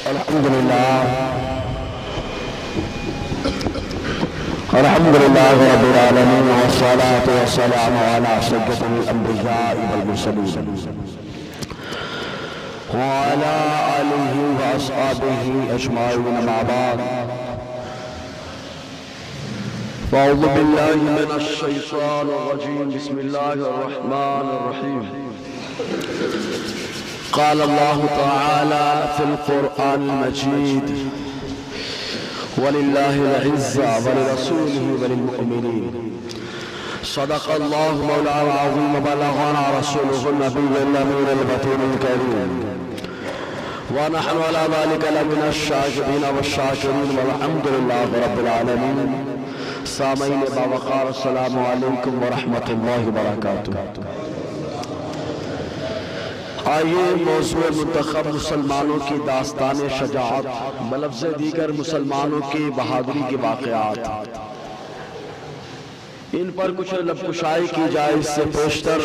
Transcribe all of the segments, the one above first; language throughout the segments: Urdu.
الحمد لله رب العالمين والصلاة والسلام على سيد الأنبياء والمرسلين وعلى آله وأصحابه أجمعين مع بعض. فأعوذ بالله من الشيطان الرجيم. بسم الله الرحمن الرحيم. قال الله تعالى في القرآن المجيد: ولله العزة ولرسوله وللمؤمنين. صدق الله مولانا العظيم وبلغنا رسوله النبي الأمين البطول الكريم، ونحن على ذلك لمن الشاكرين والشاكرين والحمد لله رب العالمين. سامعین باوقار، السلام علیکم ورحمۃ اللہ وبرکاتہ. آئیے موضوع منتخب مسلمانوں کی داستان شجاعت بلفظ دیگر مسلمانوں کی بہادری کے واقعات، ان پر کچھ لب کشائی کی جائے. اس سے پیشتر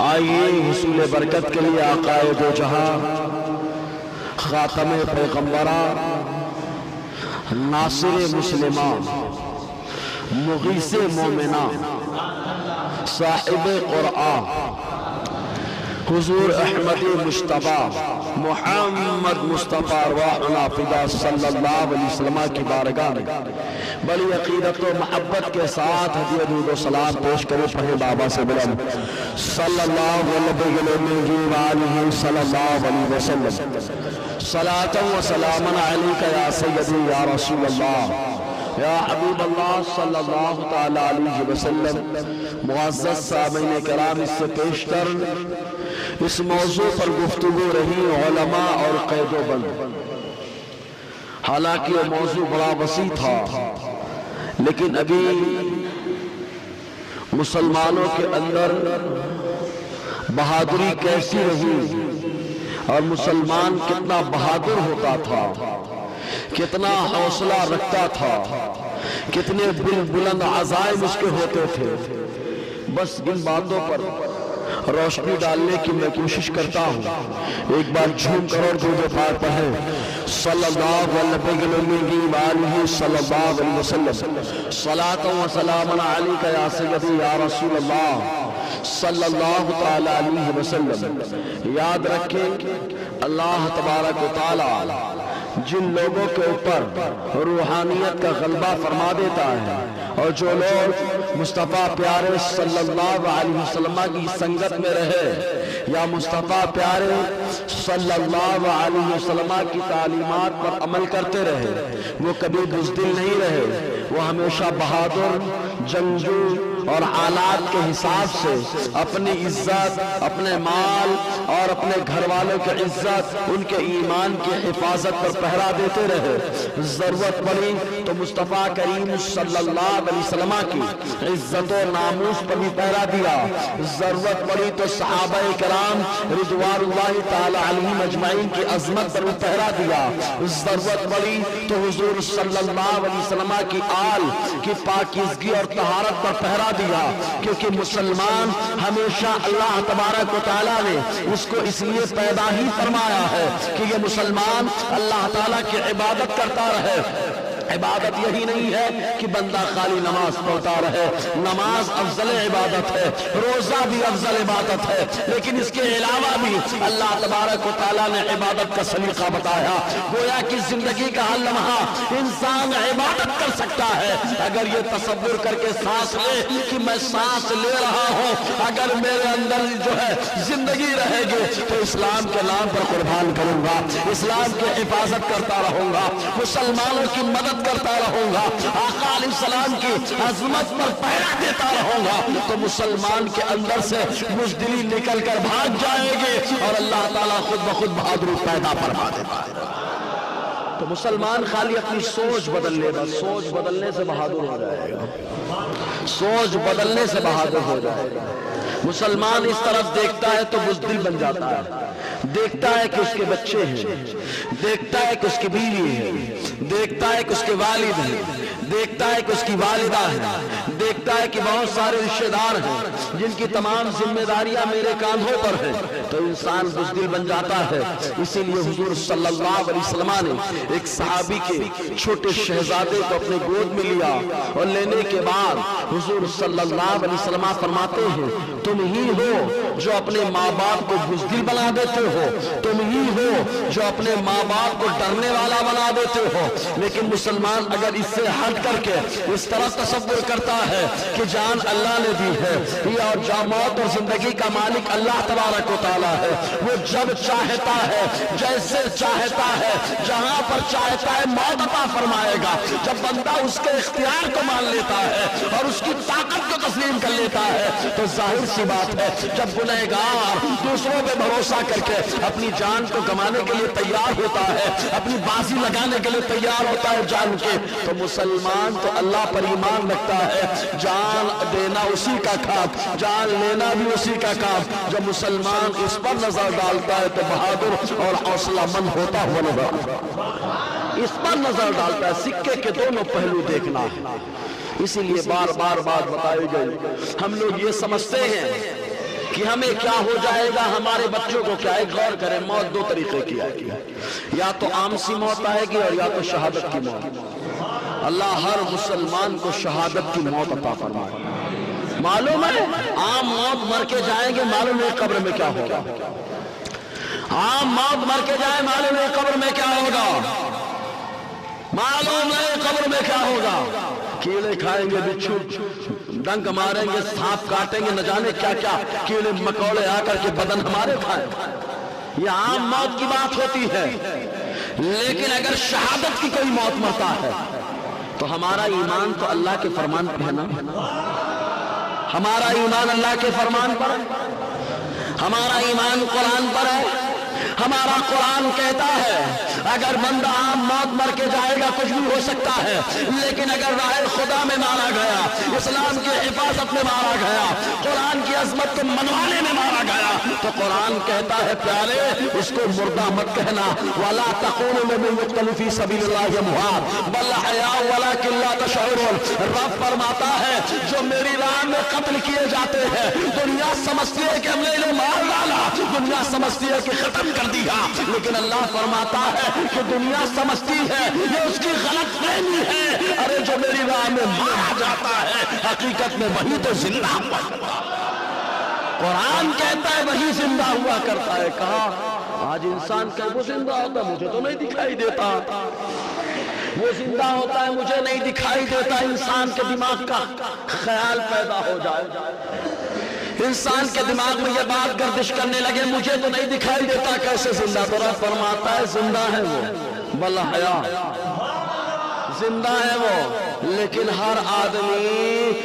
آئیے حصول برکت کے لیے آقائے دو جہاں، خاتم پیغمبران، ناصر مسلمان، مغیث مومنان، صاحب قرآن حضور احمد مصطفیٰ محمد مصطفیٰ روحنا فدا صلی اللہ علیہ وسلم کی بارگاہ میں بڑی عقیدت و محبت کے ساتھ ہدیہ درود و سلام پیش کرے. پڑھے بابا سے بلند صلی اللہ علیہ وسلم. صلاة و سلاما علیکہ یا سیدی یا رسول اللہ یا حبیب اللہ صلی اللہ تعالی علیہ وسلم. معزز سامعین کرام، اس سے پیشتر اس موضوع پر گفتگو رہی علماء اور قید و بند. حالانکہ یہ موضوع بڑا وسیع تھا، لیکن ابھی مسلمانوں کے اندر بہادری کیسی رہی اور مسلمان کتنا بہادر ہوتا تھا، کتنا حوصلہ رکھتا تھا، کتنے بلند عزائم اس کے ہوتے تھے، بس ان باتوں پر روشنی ڈالنے کی میں کوشش کرتا ہوں. ایک بار جھوم کر اور درود پاک پڑھیں صلی اللہ علیہ وسلم. صلاة و سلاما علیکہ یا سیدی یا رسول اللہ صلی اللہ تعالی علیہ وسلم. یاد رکھیں اللہ تبارک و تعالی جن لوگوں کے اوپر روحانیت کا غلبہ فرما دیتا ہے اور جو لوگ مصطفیٰ پیارے صلی اللہ علیہ وسلم کی سنگت میں رہے یا مصطفیٰ پیارے صلی اللہ علیہ وسلم کی تعلیمات پر عمل کرتے رہے، وہ کبھی بزدل نہیں رہے. وہ ہمیشہ بہادر، جنگجو اور حالات کے حساب سے اپنی عزت، اپنے مال اور اپنے گھر والوں کی عزت، ان کے ایمان کی حفاظت پر پہرا دیتے رہے. ضرورت پڑی تو مصطفیٰ کریم صلی اللہ علیہ وسلم کی عزت و ناموس پر بھی پہرا دیا. ضرورت پڑی تو صحابہ کرام رضوان اللہ تعالی علیہم اجمعین کی عظمت پر بھی پہرا دیا. ضرورت پڑی تو حضور صلی اللہ علیہ وسلم کی آل کی پاکیزگی اور طہارت پر پہرا دیا، کیونکہ مسلمان ہمیشہ اللہ تبارک و تعالیٰ نے اس کو اس لیے پیدا ہی فرمایا ہے کہ یہ مسلمان اللہ تعالیٰ کی عبادت کرتا رہے. عبادت یہی نہیں ہے کہ بندہ خالی نماز پڑھتا رہے، نماز افضل عبادت ہے، روزہ بھی افضل عبادت ہے، لیکن اس کے علاوہ بھی اللہ تبارک و تعالیٰ نے عبادت کا سلیقہ بتایا. گویا کہ زندگی کا ہر لمحہ انسان عبادت کر سکتا ہے اگر یہ تصور کر کے سانس لے کہ میں سانس لے رہا ہوں، اگر میرے اندر جو ہے زندگی رہے گی تو اسلام کے نام پر قربان کروں گا، اسلام کی حفاظت کرتا رہوں گا، مسلمانوں کی مدد کرتا رہوں گا، آقا علیہ السلام کی عظمت پر پہرا دیتا رہوں گا، تو مسلمان کے اندر سے بزدلی نکل کر بھاگ جائے گی اور اللہ تعالیٰ خود بخود بہادری پیدا فرما دیتا ہے. تو مسلمان خالی اپنی سوچ بدل لے گا، سوچ بدلنے سے بہادر ہو جائے گا، سوچ بدلنے سے بہادر ہو جائے گا. مسلمان اس طرف دیکھتا ہے تو بزدل بن جاتا ہے، دیکھتا ہے کہ اس کے بچے ہیں، دیکھتا ہے کہ اس کی بیوی ہے، دیکھتا ہے کہ اس کے والد ہیں، دیکھتا ہے کہ اس کی والدہ ہے، دیکھتا ہے کہ بہت سارے رشتہ دار ہیں جن کی تمام ذمہ داریاں میرے کاندھوں پر ہیں، تو انسان بزدل بن جاتا ہے۔ اسی لیے حضور صلی اللہ علیہ وسلم نے ایک صحابی کے چھوٹے شہزادے کو اپنے گود میں لیا، اور لینے کے بعد حضور صلی اللہ علیہ وسلم فرماتے ہیں تم ہی ہو جو اپنے ماں باپ کو بزدل بنا دیتے ہو، تم ہی ہو جو اپنے ماں باپ کو ڈرنے والا بنا دیتے ہو۔ لیکن مسلمان اگر اس سے ہٹ کر کے اس طرح تصور کرتا ہے کہ جان اللہ نے دی ہے، اور موت اور زندگی کا مالک اللہ تبارک و تعالیٰ ہے، وہ جب چاہتا ہے جیسے چاہتا ہے جہاں پر چاہتا ہے موت عطا فرمائے گا۔ جب بندہ اس کے اختیار کو مان لیتا ہے اور اس کی طاقت کو تسلیم کر لیتا ہے تو ظاہر سی بات ہے جب گنہگار دوسروں پہ بھروسہ کر کے اپنی جان کو گنوانے کے لیے تیار ہوتا ہے، اپنی بازی لگانے کے لیے تیار ہوتا ہے جان کے، تو مسلمان تو اللہ پر ایمان رکھتا ہے، جان دینا اسی کا کام، جان لینا بھی اسی کا کام۔ جب مسلمان اس پر نظر ڈالتا ہے تو بہادر اور حوصلہ مند ہوتا ہوا نظر اس پر نظر ڈالتا ہے۔ سکے کے دونوں پہلو دیکھنا ہے، اسی لیے بار بار بات بتائی گئی۔ ہم لوگ یہ سمجھتے ہیں کہ ہمیں کیا ہو جائے گا، ہمارے بچوں کو کیا ہے۔ غور کریں، موت دو طریقے کی آئے گی، یا تو عام سی موت آئے گی اور یا تو شہادت کی موت۔ اللہ ہر مسلمان کو شہادت کی موت عطا فرمائے۔ معلوم ہے عام موت مر کے جائیں گے، معلوم ہے قبر میں کیا ہوگا۔ عام موت مر کے جائیں، معلوم ہے قبر میں کیا ہوگا، معلوم ہے قبر میں کیا ہوگا۔ کیڑے کھائیں گے، بچھو ڈنک ماریں گے، سانپ کاٹیں گے، نہ جانے کیا کیا کیڑے مکوڑے آ کر کے بدن ہمارے کھائیں۔ یہ عام موت کی بات ہوتی ہے، لیکن اگر شہادت کی کوئی موت مرتا ہے تو ہمارا ایمان تو اللہ کے فرمان پر ہے نا، ہمارا ایمان اللہ کے فرمان پر، ہمارا ایمان قرآن پر ہے۔ ہمارا قرآن کہتا ہے اگر بندہ عام موت مر کے جائے گا کچھ بھی ہو سکتا ہے، لیکن اگر راہ خدا میں مارا گیا، اسلام کی حفاظت میں مارا گیا، قرآن کی عظمت کو منوانے میں مارا گیا، تو قرآن کہتا ہے پیارے اس کو مردہ مت کہنا۔ وَلَا تَقُولُوا لِمَن يُقْتَلُ فِي سَبِيلِ اللَّهِ أَمْوَاتٌ بَلْ أَحْيَاءٌ وَلَٰكِن لَّا تَشْعُرُونَ۔ رب فرماتا ہے جو میری راہ میں قتل کیے جاتے ہیں، دنیا سمجھتی ہے کہ ہم نے انہیں مار ڈالا، دنیا سمجھتی ہے کہ ختم کر دیا، لیکن اللہ فرماتا ہے کہ دنیا سمجھتی ہے یہ اس کی غلط فہمی ہے۔ ارے جو میری راہ میں مارا جاتا ہے حقیقت میں وہی تو زندہ ہوا، قرآن کہتا ہے وہی زندہ ہوا کرتا ہے۔ کہا آج انسان کہ وہ زندہ ہوتا مجھے تو نہیں دکھائی دیتا، وہ زندہ ہوتا ہے مجھے نہیں دکھائی دیتا۔ انسان کے دماغ کا خیال پیدا ہو جائے، انسان کے دماغ میں یہ بات گردش کرنے لگے مجھے تو نہیں دکھائی دیتا کیسے زندہ۔ تو رب فرماتا ہے زندہ ہے وہ، بل حیا، زندہ ہے وہ، لیکن ہر آدمی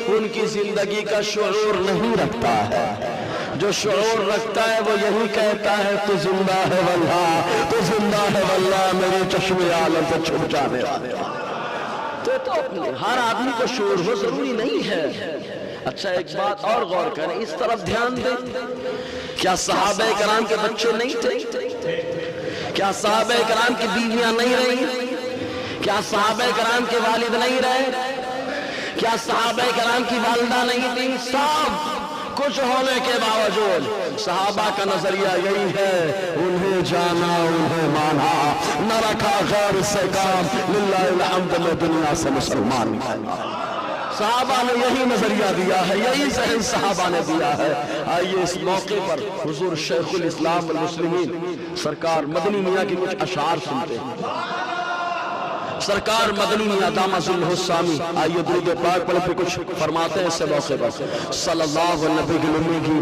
ان کی زندگی کا شعور نہیں رکھتا ہے۔ جو شعور رکھتا ہے وہ یہی کہتا ہے تو زندہ ہے واللہ، تو زندہ ہے واللہ، میرے چشم عالم سے چھپ جانے والے۔ تو ہر آدمی کو شعور ہو ضروری نہیں ہے۔ اچھا ایک بات اور غور کریں، اس طرف دھیان دیں، کیا صحابہ کرام کے بچے نہیں تھے؟ کیا صحابہ کرام کی بیویاں نہیں رہیں؟ کیا صحابہ کرام کے والد نہیں رہے؟ کیا صحابہ کرام کی والدہ نہیں تھی؟ سب کچھ ہونے کے باوجود صحابہ کا نظریہ یہی ہے، انہیں جانا انہیں مانا، نہ رکھا غیر سے کام، للہ الحمد میں دنیا سے مسلمان۔ صحابہ نے یہی نظریہ دیا ہے، یہی ذہن صحابہ نے دیا ہے۔ آئیے اس موقع پر حضور شیخ الاسلام والمسلمین سرکار مدنی میاں کی کچھ اشعار سنتے ہیں۔ سرکار مدنی میاں دامت الحسامی آئیے درود پاک پڑھ پہ کچھ فرماتے ہیں اس سے موقع پر۔ صلی اللہ علیہ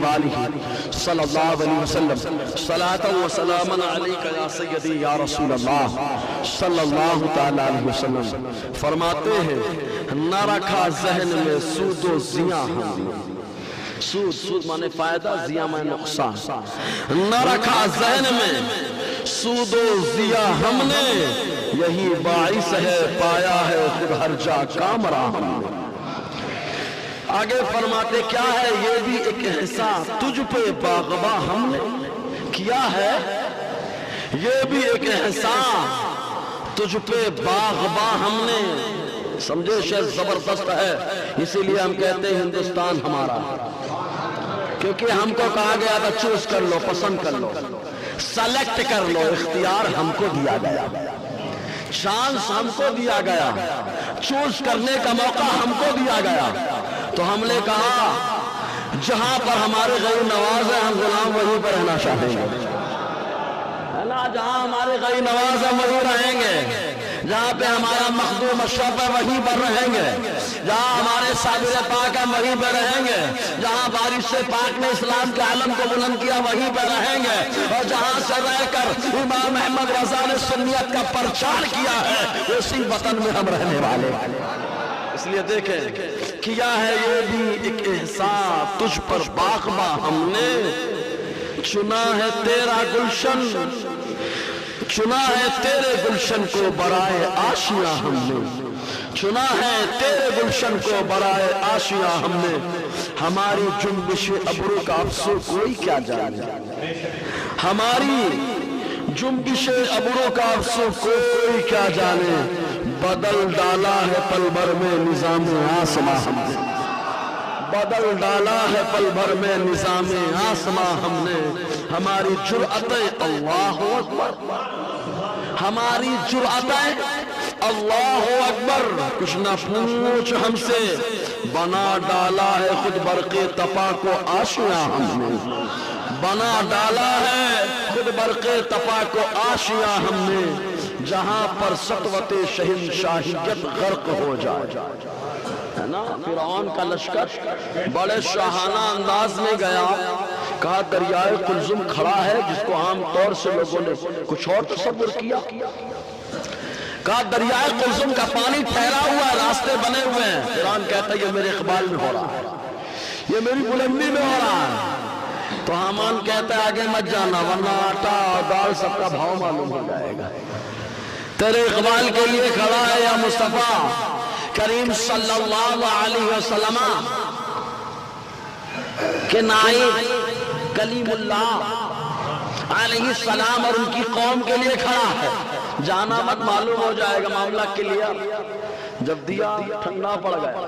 وآلہ صلی اللہ علیہ وسلم صلاۃ و سلام علیک یا سیدی یا رسول اللہ صلی اللہ تعالی علیہ وسلم۔ فرماتے ہیں نہ رکھا ذہن میں سود و زیاں ہم نے، سود مانے فائدہ، زیاں مانے نقصان، نہ رکھا ذہن میں سود و زیاں ہم نے، یہی باعث ہے پایا ہے خود ہر جا کامرا ہم نے۔ آگے فرماتے کیا ہے یہ بھی ایک احسان تجھ پہ باغباں ہم نے کیا ہے، یہ بھی ایک احسان تجھ پہ باغباں ہم نے. سمجھے شعر زبردست ہے. اسی لیے ہم کہتے ہیں ہندوستان ہمارا، کیونکہ ہم کو کہا گیا تھا چوز کر لو، پسند کر لو، سلیکٹ کر لو. اختیار ہم کو دیا گیا، چانس ہم کو دیا گیا، چوز کرنے کا موقع ہم کو دیا گیا. تو ہم نے کہا جہاں پر ہمارے غیر نواز ہیں ہم غلام وہیں پر رہنا چاہیں گے. جہاں ہمارے غیر نواز ہیں وہیں رہیں گے، جہاں پہ ہمارا مخدوم اشرف ہے وہیں پر رہیں گے، جہاں ہمارے صابر پاک ہیں وہیں پر رہیں گے، جہاں بارش سے پاک نے اسلام کے عالم کو بلند کیا وہیں پر رہیں گے، اور جہاں سے رہ کر امام احمد رضا نے سنیت کا پرچار کیا ہے اسی وطن میں ہم رہنے والے. اس لیے دیکھیں کیا ہے یہ بھی ایک احساس، تجھ پر باغباں ہم نے چنا ہے تیرا گلشن، چنا ہے تیرے گلشن کو برائے آشیاں ہم نے، چنا ہے تیرے گلشن کو برائے آشیاں ہم نے. ہماری جنبش ابرو کا افسو کوئی کیا جانے، ہماری جنبش ابرو کا افسو کوئی کیا جانے. بدل ڈالا ہے پل بھر میں نظام آسماں ہم نے، بدل ڈالا ہے پل بھر میں نظام آسماں ہم نے. ہماری جرأتیں اللہ اکبر، ہماری جرأتیں اللہ اکبر. کچھ نہ پوچھ ہم سے، بنا ڈالا ہے خود برق تپا کو آشیاں ہم نے، بنا ڈالا ہے خود برق تپا کو آشیاں ہم نے. جہاں پر سطوت شہنشاہیت غرق ہو جائے، ہے نا فرعون کا لشکر بڑے شاہانہ انداز میں گیا، کہا دریائے قلزم کھڑا ہے، جس کو عام طور سے لوگوں نے کچھ اور تصور کیا. کہا دریائے قلزم کا پانی ٹھہرا ہوا ہے، راستے بنے ہوئے ہیں. فرعون کہتا ہے یہ میرے اقبال میں ہو رہا ہے، یہ میری بلندی میں ہو رہا ہے. تو حامان کہتا ہے آگے مت جانا ورنہ آٹا اور دال سب کا بھاؤ معلوم ہو جائے گا. تیرے اقبال کے لیے کھڑا ہے یا مصطفیٰ کریم صلی اللہ علیہ وسلم کے نائب کلیم اللہ علیہ السلام اور ان کی قوم کے لیے کھڑا ہے. جانا مت معلوم ہو جائے گا. معاملہ کلیا. جب دیا ٹھنڈا پڑ گیا،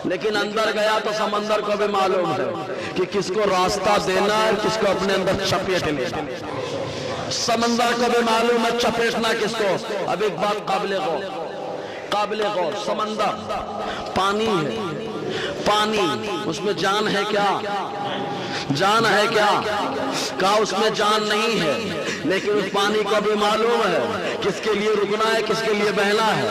لیکن اندر گیا تو سمندر کو بھی معلوم ہے کہ کس کو راستہ دینا ہے، کس کو اپنے اندر چپیٹ لینا. سمندر کو بھی معلوم ہے چپیٹنا کس کو. اب ایک بات قابل غور، سمندر پانی ہے، پانی اس میں جان ہے کیا؟ جان ہے کیا؟ کہا اس میں جان نہیں ہے، لیکن اس پانی کو بھی معلوم ہے کس کے لیے رکنا ہے، کس کے لیے بہنا ہے.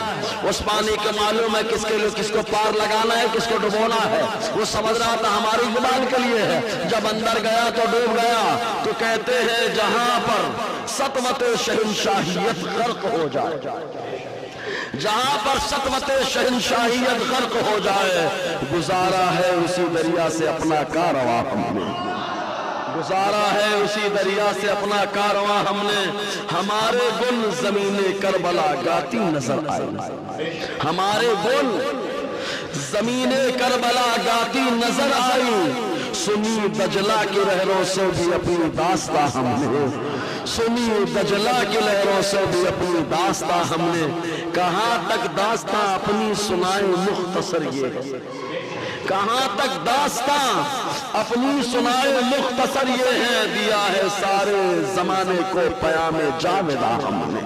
اس پانی کو معلوم ہے کس کے لیے، کس کو پار لگانا ہے، کس کو ڈبونا ہے. وہ سمجھ رہا تھا ہماری زبان کے لیے ہے. جب اندر گیا تو ڈوب گیا. تو کہتے ہیں جہاں پر سطوت شہنشاہیت غرق ہو جائے، جہاں پر سطوت شہنشاہیت غرق ہو جائے، گزارا ہے اسی دریا سے اپنا کارواں ہم نے، گزارا ہے اسی دریا سے اپنا کارواں ہم نے. ہمارے گل زمین کربلا گاتی نظر آئی، ہمارے گل زمین کربلا گاتی نظر آئی. سنی دجلہ کی لہروں سے بھی اپنی داستاں ہم نے، سنی دجلہ کی لہروں سے بھی اپنی داستاں ہم نے. کہاں تک داستاں اپنی سنائیں مختصر یہ ہے، کہاں تک داستاں اپنی سنائیں مختصر یہ ہے. دیا ہے سارے زمانے کو پیام جاویدہ ہم نے،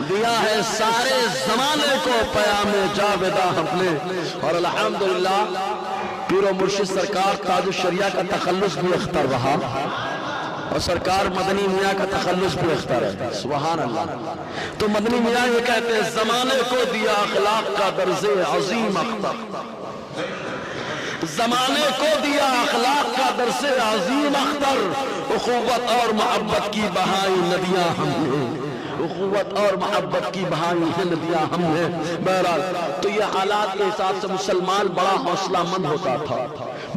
دیا ہے سارے زمانے کو پیام جاویدہ ہم نے. اور الحمدللہ پیر و مرشد سرکار تاج الشریعہ کا تخلص بھی اختر رہا، اور سرکار مدنی میاں کا تخلص بھی اختر ہے. سبحان اللہ. تو مدنی میاں یہ کہتے ہیں زمانے کو دیا اخلاق کا درز عظیم اختر، زمانے کو دیا اخلاق کا درس عظیم اختر. اخوت اور محبت کی بہائی ندیاں ہم نے، اخوت اور محبت کی بہائی ندیاں ہم نے. بہرحال تو یہ حالات کے حساب سے مسلمان بڑا حوصلہ مند ہوتا تھا،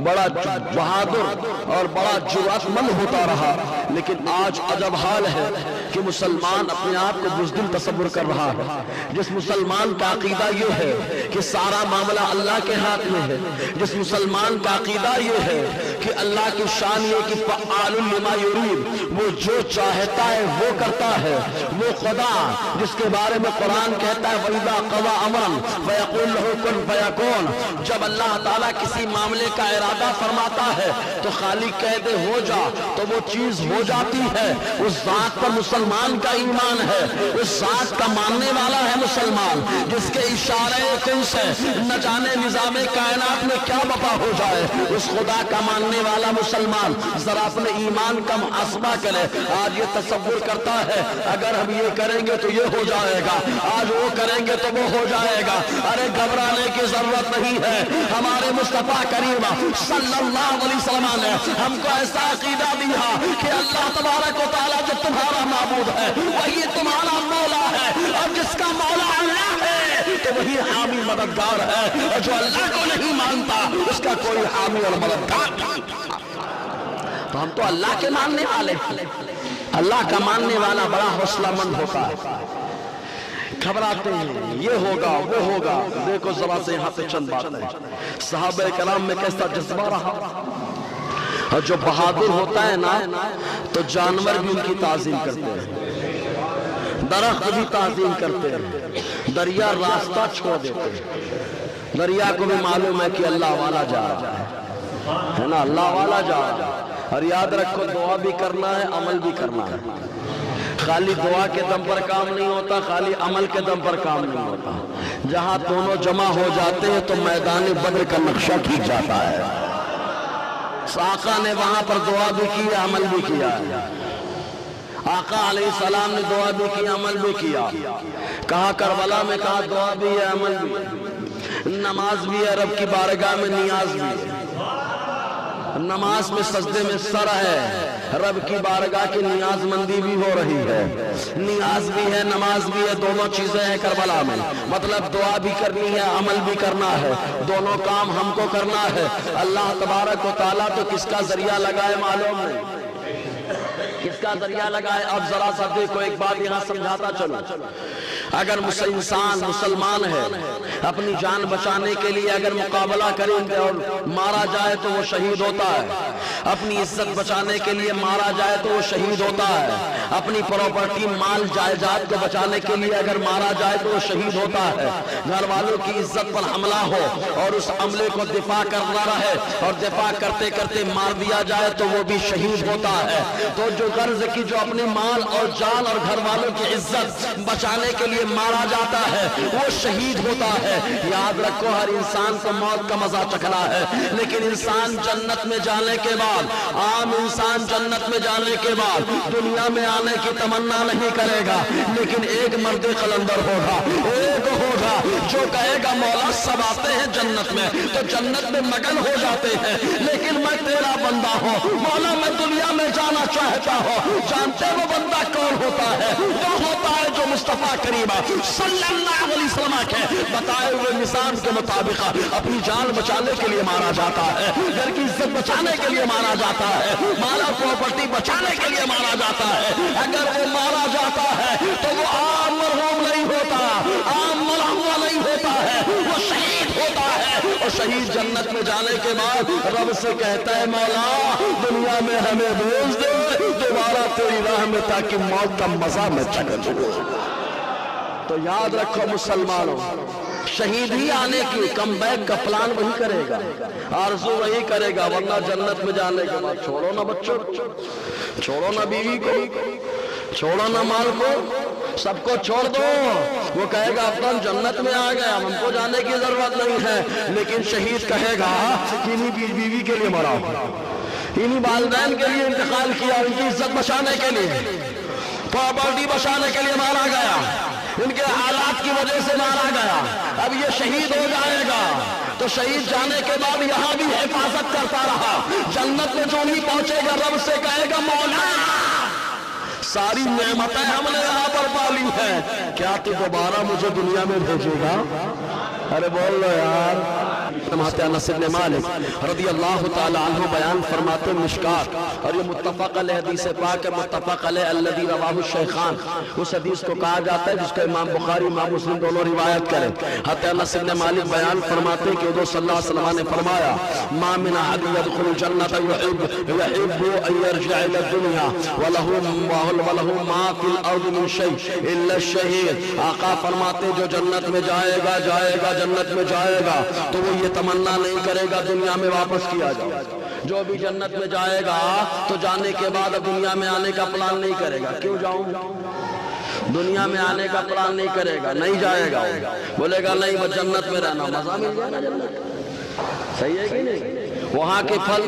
بڑا بہادر اور بڑا جرأت مند ہوتا رہا. لیکن آج عجب حال ہے کہ مسلمان اپنے آپ کو بزدل تصور کر رہا ہے. جس مسلمان کا عقیدہ یہ ہے کہ سارا معاملہ اللہ کے ہاتھ میں ہے، جس مسلمان کا عقیدہ یہ ہے کہ اللہ کی شان یہ کہ فعال لما یرید، وہ جو چاہتا ہے وہ کرتا ہے، وہ خدا جس کے بارے میں قرآن کہتا ہے وَإِذَا قَضَىٰ أَمْرًا فَيَقُولُ لَهُ كُن فَيَكُونُ، جب اللہ تعالیٰ کسی معاملے کا ارادہ فرماتا ہے تو خالق کہہ دے ہو جا تو وہ چیز ہو جاتی ہے. اس ذات پر مسلمان کا ایمان ہے، اس ذات کا ماننے والا ہے مسلمان، جس کے اشارے کن سے نہ جانے نظام کائنات میں کیا بپا ہو جائے. اس خدا کا ماننے والا مسلمان ذرا اپنے ایمان کا محاسبہ کرے. آج یہ تصور کرتا ہے اگر ہم یہ کریں گے تو یہ ہو جائے گا، آج وہ کریں گے تو وہ ہو جائے گا. ارے گھبرانے کی ضرورت نہیں ہے. ہمارے مصطفیٰ کریم صلی اللہ علیہ وسلم نے ہم کو ایسا عقیدہ دیا کہ اللہ تبارک و تعالیٰ جو تمہارا معبود ہے وہی تمہارا مولا ہے، اور جس کا مولا اللہ ہے تو وہی حامی مددگار ہے، اور جو اللہ کو نہیں مانتا اس کا کوئی حامی اور مددگار نہیں. تو ہم تو اللہ کے ماننے والے ہیں. اللہ کا ماننے والا بڑا حوصلہ مند ہوتا ہے. گھبراتے ہیں یہ ہوگا وہ ہوگا. دیکھو ذرا سے یہاں پہ چند باتیں. صحابہ کرام میں کیسا جذبہ رہا. اور جو بہادر ہوتا ہے نا تو جانور بھی ان کی تعظیم کرتے ہیں، درخت بھی تعظیم کرتے ہیں، دریا راستہ چھوڑ دیتے ہیں. دریا کو بھی معلوم ہے کہ اللہ والا جا رہا ہے نا، اللہ والا جا رہا ہے. اور یاد رکھو دعا بھی کرنا ہے، عمل بھی کرنا ہے. خالی دعا کے دم پر کام نہیں ہوتا، خالی عمل کے دم پر کام نہیں ہوتا. جہاں دونوں جمع ہو جاتے ہیں تو میدان بدر کا نقشہ کھینچ جاتا ہے. آقا نے وہاں پر دعا بھی کی، عمل بھی کیا. آقا علیہ السلام نے دعا بھی کی، عمل بھی کیا. کہا کربلا میں کہا دعا بھی ہے، عمل بھی ہے، نماز بھی ہے، رب کی بارگاہ میں نیاز بھی ہے. نماز میں سجدے میں سر ہے، رب کی بارگاہ کی نیاز مندی بھی ہو رہی ہے. نیاز بھی ہے، نماز بھی ہے، دونوں چیزیں ہیں کربلا میں. مطلب دعا بھی کرنی ہے، عمل بھی کرنا ہے، دونوں کام ہم کو کرنا ہے. اللہ تبارک و تعالیٰ تو کس کا ذریعہ لگائے معلوم نہیں، کس کا ذریعہ لگائے. اب ذرا سا دیکھو ایک بات یہاں سمجھاتا چلو. اگر انسان مسلمان ہے، اپنی جان بچانے کے لیے اگر مقابلہ کریں گے اور مارا جائے تو وہ شہید ہوتا ہے. اپنی عزت بچانے کے لیے مارا جائے تو وہ شہید ہوتا ہے. اپنی پراپرٹی مال جائیداد کو بچانے کے لیے اگر مارا جائے تو وہ شہید ہوتا ہے. گھر والوں کی عزت پر حملہ ہو اور اس حملے کو دفاع کرنا رہے اور دفاع کرتے کرتے مار دیا جائے تو وہ بھی شہید ہوتا ہے. تو جو غرض کی جو اپنے مال اور جان اور گھر والوں کی عزت بچانے کے لیے مارا جاتا ہے وہ شہید ہوتا ہے. یاد رکھو ہر انسان کو موت کا مزہ چکھنا ہے، لیکن انسان جنت میں جانے کے بعد، عام انسان جنت میں جانے کے بعد دنیا میں آنے کی تمنا نہیں کرے گا. لیکن ایک مرد قلندر ہوگا، ایک ہوگا جو کہے گا مولا سب آتے ہیں جنت میں تو جنت میں مگن ہو جاتے ہیں، لیکن میں تیرا بندہ ہوں مولا، میں دنیا میں جانا چاہتا ہوں. جانتے وہ بندہ کون ہوتا ہے؟ وہ ہوتا ہے جو مصطفیٰ کریم صلی اللہ علیہ وسلم کے بتائے ہوئے نظام کے مطابق اپنی جان بچانے کے لیے مارا جاتا ہے، گھر کی عزت بچانے کے لیے مارا جاتا ہے، مالا پراپرٹی بچانے کے لیے مارا جاتا ہے. اگر وہ مارا جاتا ہے تو وہ عام مرحوم نہیں ہوتا، عام مرحوم نہیں ہوتا ہے، وہ شہید ہوتا ہے. اور شہید جنت میں جانے کے بعد رب سے کہتا ہے مولا دنیا میں ہمیں بھیج دے دوبارہ تیری راہ میں تاکہ موت کا مزہ میں چکھ لوں. تو یاد رکھو مسلمانوں، شہید ہی آنے کی کم بیک کا پلان وہی کرے گا، آرزو وہی کرے گا. ورنہ جنت میں جانے کے بعد چھوڑو نہ بچوں، چھوڑو نہ بیوی کو، چھوڑو نہ مال کو، سب کو چھوڑ دو. وہ کہے گا اب تو ہم جنت میں آ گئے، ہم کو جانے کی ضرورت نہیں ہے. لیکن شہید کہے گا انہی بیوی کے لیے مرا، انہی والدین کے لیے انتقال کیا، ان کی عزت بچانے کے لیے، پراپرٹی بچانے کے لیے مارا گیا، ان کے حالات کی وجہ سے مارا گیا. اب یہ شہید ہو جائے گا تو شہید جانے کے بعد یہاں بھی حفاظت کرتا رہا. جنت میں جو نہیں پہنچے گا رب سے کہے گا مولا ساری نعمتیں ہم نے یہاں پر پالی ہیں، کیا تو دوبارہ مجھے دنیا میں بھیجے گا؟ ارے بول لو یار۔ انس بن مالک رضی اللہ تعالی عنہ بیان فرماتے مشکات، اور یہ متفق علیہ حدیث پاک ہے، متفق علیہ الذی رواہ الشیخان، اس حدیث کو کہا جاتا ہے جس کو امام بخاری امام مسلم دونوں روایت کریں۔ حضرت انس بن مالک بیان فرماتے کہ حضور صلی اللہ علیہ وسلم نے فرمایا ما من احد يدخل الجنة يحب ان يرجع الى الدنيا وله ما في الارض من شيء الا الشهيد۔ آقا فرماتے جو جنت میں جائے گا جنت میں جائے گا تو وہ یہ تمنا نہیں کرے گا دنیا میں واپس کیا جائے۔ جو بھی جنت میں جائے گا تو جانے کے بعد دنیا میں آنے کا پلان نہیں کرے گا، کیوں جاؤں، دنیا میں آنے کا پلان نہیں کرے گا، نہیں جائے گا، بولے گا نہیں وہ جنت میں رہنا، مزہ مل جائے گا جنت۔ صحیح ہے کہ نہیں؟ وہاں کے پھل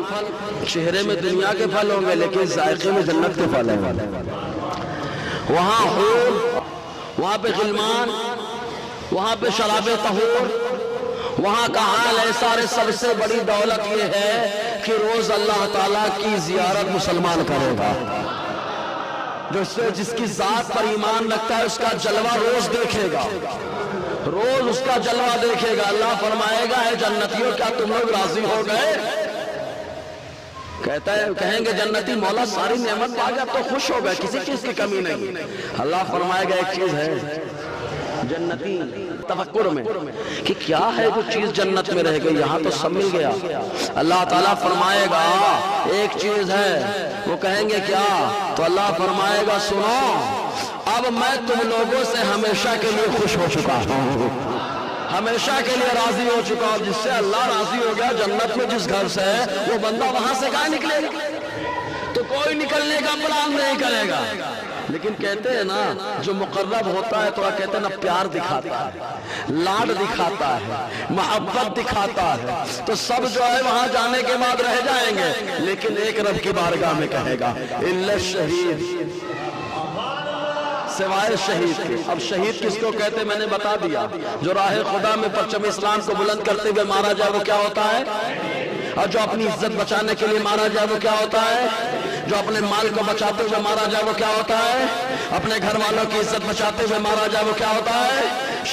چہرے میں دنیا کے پھل ہوں گے لیکن ذائقے میں جنت کے پھل ہیں۔ وہاں حور، وہاں پہ غلمان، وہاں پہ شراب طہور، وہاں کا حال ایسا ہے۔ سب سے بڑی دولت یہ ہے کہ روز اللہ تعالیٰ کی زیارت مسلمان کرے گا، جس کی ذات پر ایمان رکھتا ہے اس کا جلوہ روز دیکھے گا، روز اس کا جلوہ دیکھے گا۔ اللہ فرمائے گا اے جنتیوں کیا تم لوگ راضی ہو گئے؟ کہیں گے جنتی مولا ساری نعمت پا گیا تو خوش ہو گئے، کسی چیز کی کمی نہیں۔ اللہ فرمائے گا ایک چیز ہے جنتی تفکر میں کہ کیا ہے جو چیز جنت میں رہ گئی، یہاں تو سب مل گیا۔ اللہ تعالیٰ فرمائے گا ایک چیز ہے، وہ کہیں گے کیا؟ تو اللہ فرمائے گا سنو اب میں تم لوگوں سے ہمیشہ کے لیے خوش ہو چکا ہوں، ہمیشہ کے لیے راضی ہو چکا ہوں۔ جس سے اللہ راضی ہو گیا جنت میں جس گھر سے ہے وہ بندہ وہاں سے کہاں نکلے گا؟ تو کوئی نکلنے کا پلان نہیں کرے گا۔ لیکن کہتے ہیں نا جو مقرب ہوتا ہے تو کہتے ہیں نا پیار دکھاتا ہے، لاڈ دکھاتا ہے، محبت دکھاتا ہے، تو سب جو ہے وہاں جانے کے بعد رہ جائیں گے، لیکن ایک رب کی بارگاہ میں کہے گا الا الشہید، سوائے شہید کے۔ اب شہید کس کو کہتے میں نے بتا دیا، جو راہ خدا میں پرچم اسلام کو بلند کرتے ہوئے مارا جائے وہ کیا ہوتا ہے، اور جو اپنی عزت بچانے کے لیے مارا جائے وہ کیا ہوتا ہے، جو اپنے مال کو بچاتے ہوئے مارا جائے وہ کیا ہوتا ہے، اپنے گھر والوں کی عزت بچاتے ہوئے مارا جائے وہ کیا ہوتا ہے،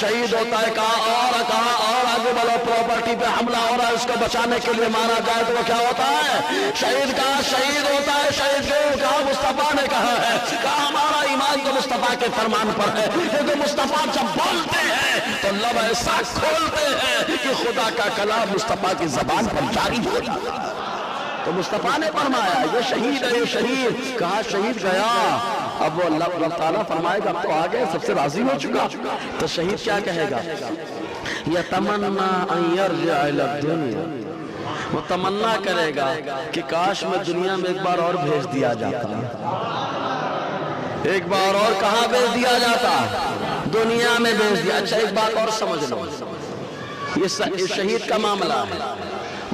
شہید ہوتا ہے۔ کہا اور آگے بڑھو، پراپرٹی پہ حملہ ہو رہا ہے اس کو بچانے کے لیے مارا جائے تو وہ کیا ہوتا ہے، شہید۔ کہا شہید ہوتا ہے، شہید کیوں؟ کہا مصطفیٰ نے کہا ہے، کہا ہمارا ایمان تو مصطفیٰ کے فرمان پر ہے، کیونکہ مصطفیٰ جب بولتے ہیں تو لب ایسا کھولتے ہیں کہ خدا کا کلام مصطفیٰ کی زبان پر جاری ہو رہا ہے۔ تو مصطفیٰ نے فرمایا یہ شہید ہے، یہ شہید۔ کہا شہید گیا، اب وہ اللہ تعالیٰ فرمائے گا تو آگے سب سے راضی ہو چکا، تو شہید کیا کہے گا، یتمنا ان یرجع الی الدنیا، وہ تمنا کرے گا کہ کاش میں دنیا میں ایک بار اور بھیج دیا جاتا، ایک بار اور کہاں بھیج دیا جاتا، دنیا میں بھیج دیا۔ اچھا ایک بات اور سمجھ لو، یہ شہید کا معاملہ ہے،